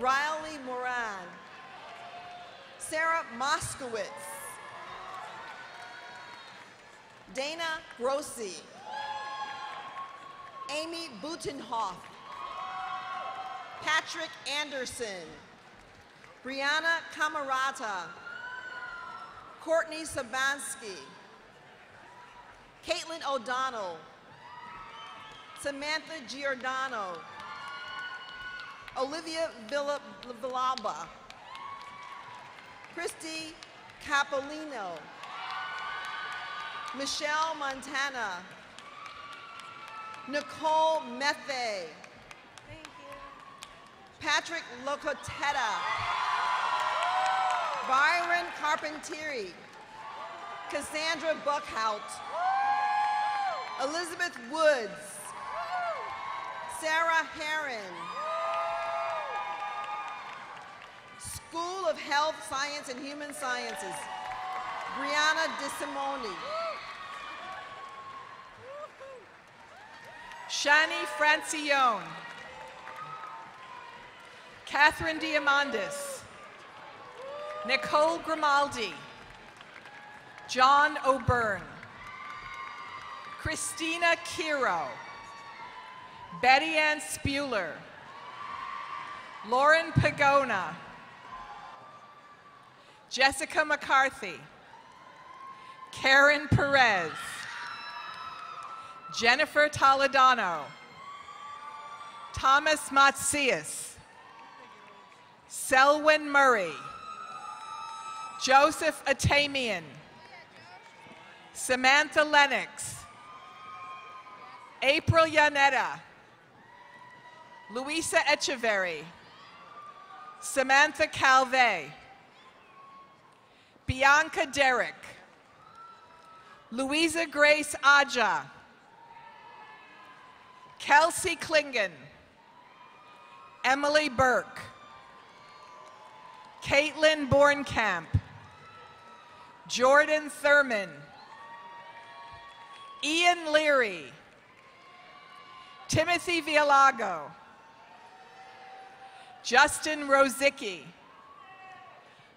Riley Moran. Sarah Moskowitz. Dana Grossi. Amy Butenhoff. Patrick Anderson. Brianna Camarata. Courtney Sabansky. Caitlin O'Donnell. Samantha Giordano. Olivia Villalba. Christy Capolino. Michelle Montana. Nicole Methe. Patrick Locotetta. Byron Carpentieri. Cassandra Buckhout. Elizabeth Woods. Sarah Herron. School of Health, Science, and Human Sciences. Brianna DeSimone. Shani Francione. Catherine Diamandis. Nicole Grimaldi. John O'Byrne. Christina Kiro. Betty Ann Spuler. Lauren Pagona. Jessica McCarthy. Karen Perez. Jennifer Toledano. Thomas Matsias. Selwyn Murray. Joseph Atamian. Samantha Lennox. April Yanetta. Luisa Echeverry. Samantha Calve. Bianca Derrick. Louisa Grace Aja. Kelsey Klingon. Emily Burke. Caitlin Bornkamp. Jordan Thurman. Ian Leary. Timothy Villago. Justin Rozicki.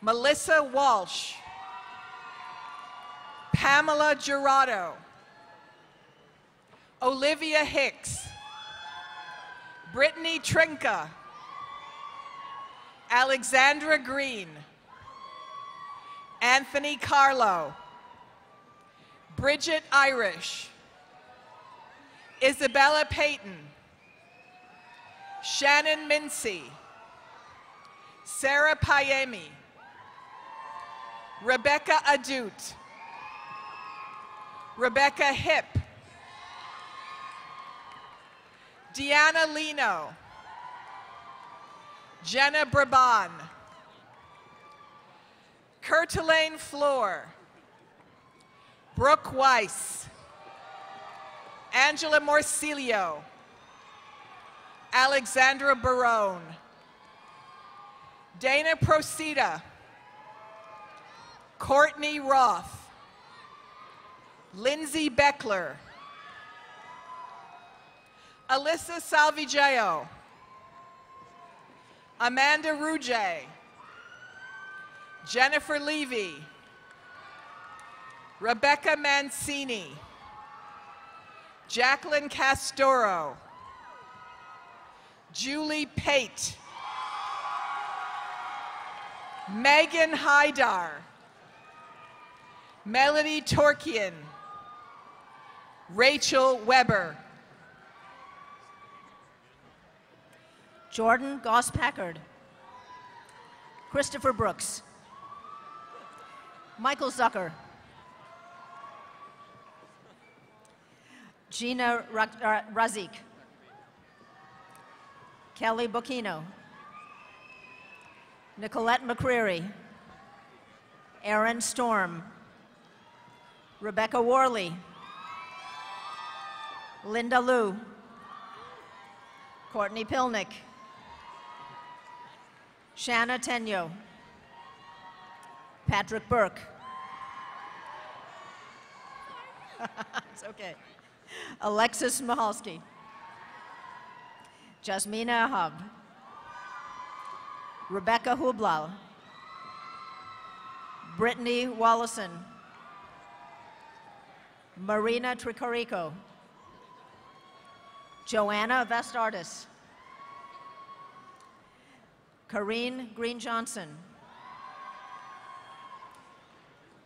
Melissa Walsh, Pamela Gerardo, Olivia Hicks, Brittany Trinka, Alexandra Green, Anthony Carlo, Bridget Irish, Isabella Payton, Shannon Mincy, Sarah Payemi, Rebecca Adut, Rebecca Hip, Deanna Lino, Jenna Brabon, Kurtelaine Floor, Brooke Weiss, Angela Morcilio, Alexandra Barone, Dana Procida, Courtney Roth, Lindsay Beckler, Alyssa Salvigeo, Amanda Rugge, Jennifer Levy, Rebecca Mancini, Jacqueline Castoro, Julie Pate, Megan Haidar, Melody Torkian, Rachel Weber, Jordan Goss Packard, Christopher Brooks, Michael Zucker, Gina Razik, Kelly Bocchino, Nicolette McCreary, Aaron Storm, Rebecca Worley, Linda Liu, Courtney Pilnick, Shanna Tenyo, Patrick Burke. It's okay. Alexis Mahalski, Jasmina Ahab, Rebecca Hublal, Brittany Wallison, Marina Tricarico, Joanna Vestardis, Kareen Green Johnson,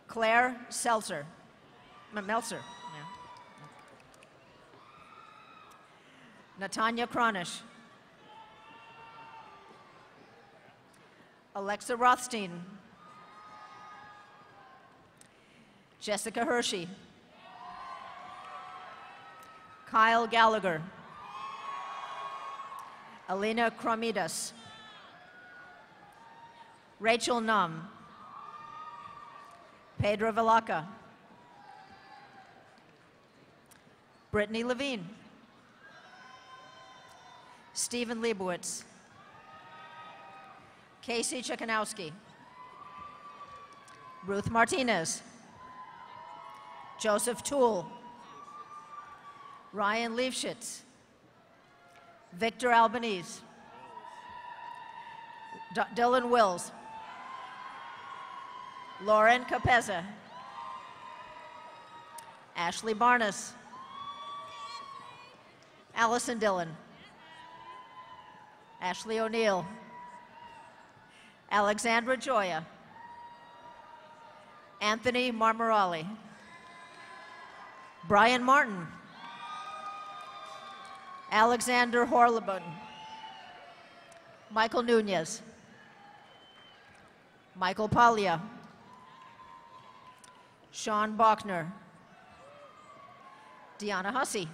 Claire Meltzer, yeah. Natanya Kronish, Alexa Rothstein, Jessica Hershey, Kyle Gallagher, Alina Kromidas, Rachel Num, Pedro Valaca, Brittany Levine, Stephen Leibowitz, Casey Chikanowski, Ruth Martinez, Joseph Toole, Ryan Leifschitz, Victor Albanese, Dylan Wills, Lauren Capeza, Ashley Barnes, Allison Dillon, Ashley O'Neill, Alexandra Joya, Anthony Marmorali, Brian Martin, Alexander Horlebun, Michael Nunez, Michael Paglia, Sean Bachner, Deanna Hussey,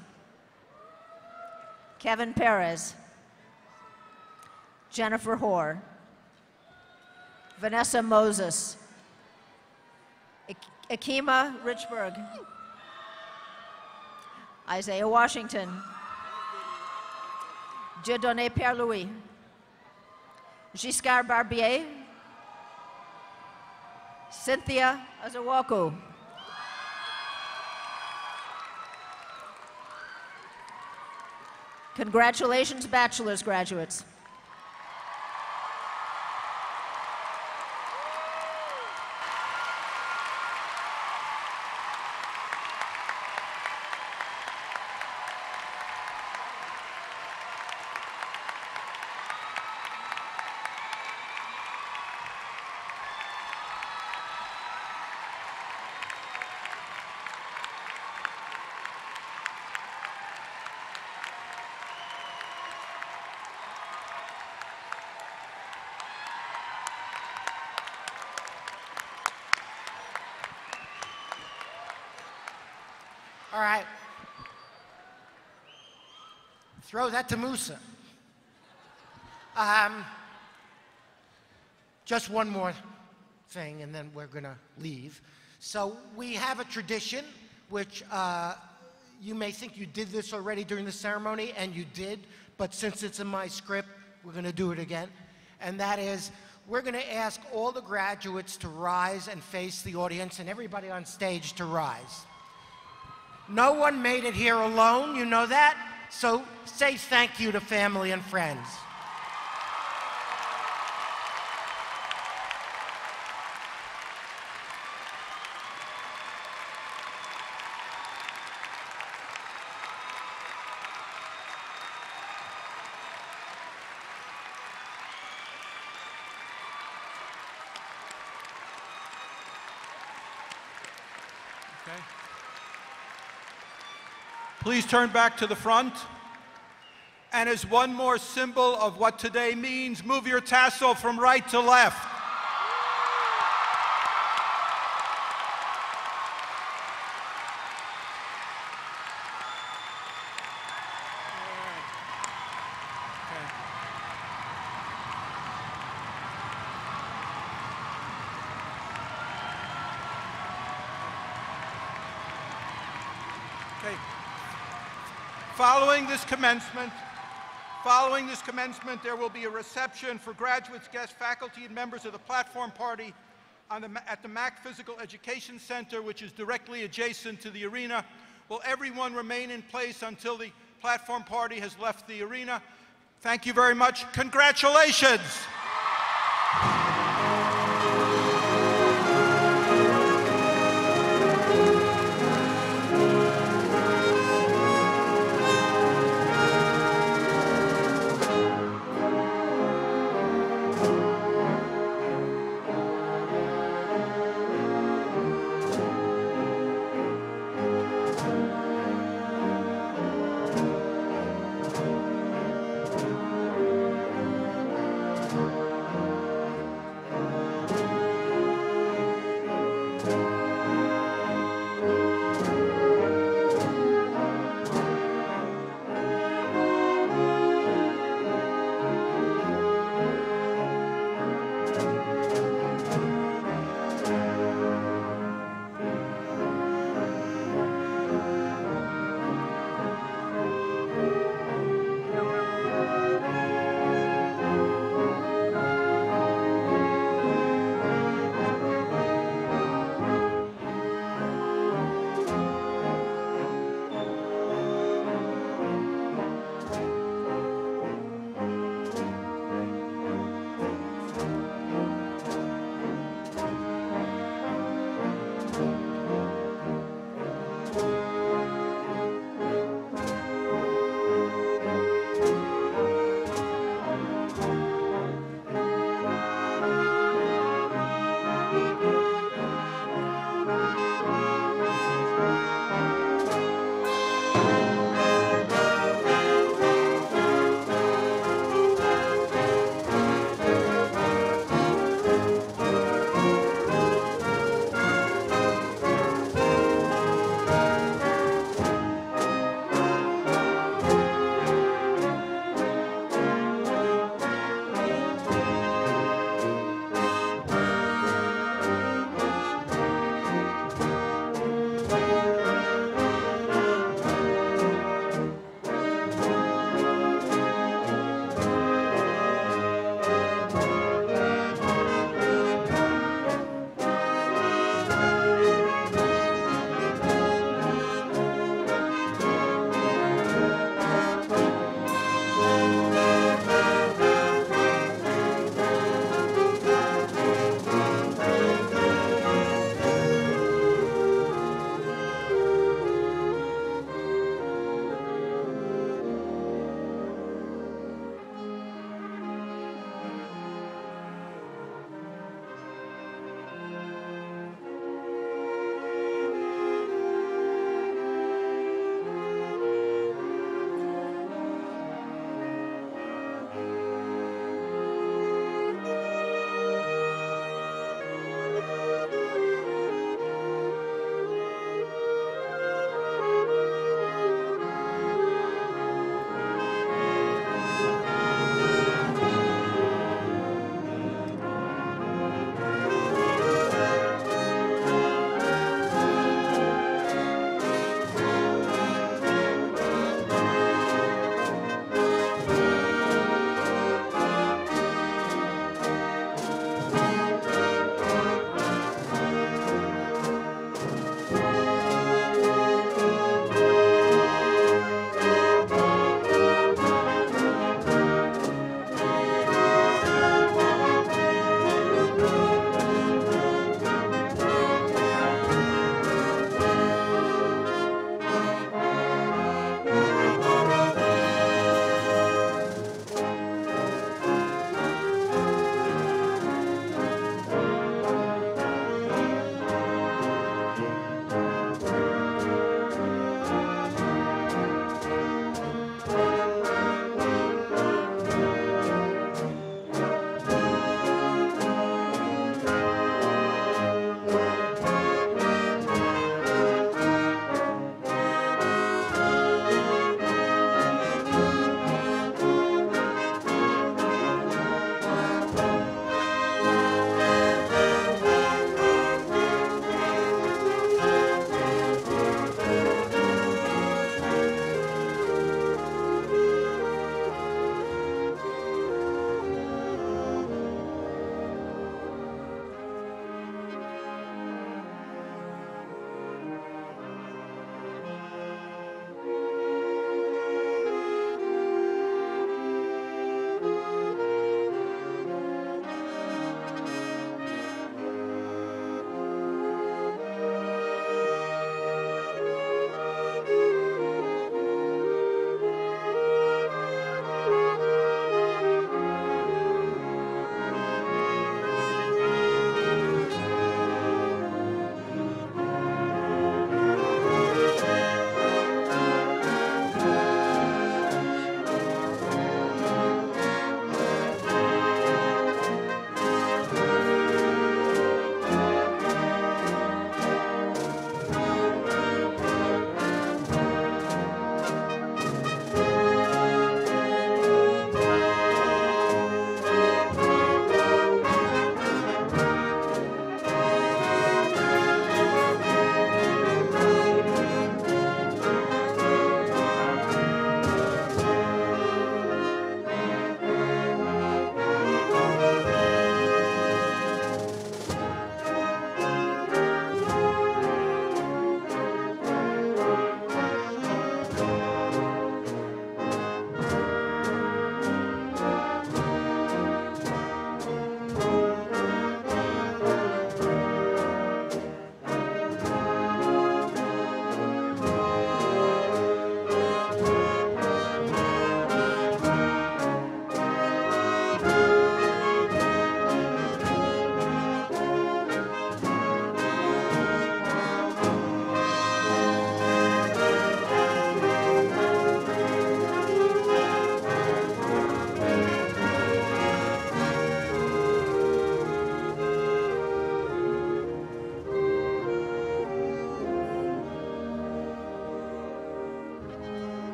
Kevin Perez, Jennifer Hoare, Vanessa Moses, Akima Richburg, Isaiah Washington, Dieudonné Pierre-Louis, Giscard Barbier, Cynthia Azawaku, congratulations, bachelor's graduates. All right. Throw that to Musa. Just one more thing, and then we're going to leave. So we have a tradition, which you may think you did this already during the ceremony, and you did, but since it's in my script, we're going to do it again. And that is, we're going to ask all the graduates to rise and face the audience, and everybody on stage to rise. No one made it here alone, you know that? So say thank you to family and friends. Okay. Please turn back to the front. And as one more symbol of what today means, move your tassel from right to left. Following this commencement, there will be a reception for graduates, guests, faculty, and members of the platform party at the Mac Physical Education Center, which is directly adjacent to the arena. Will everyone remain in place until the platform party has left the arena? Thank you very much. Congratulations.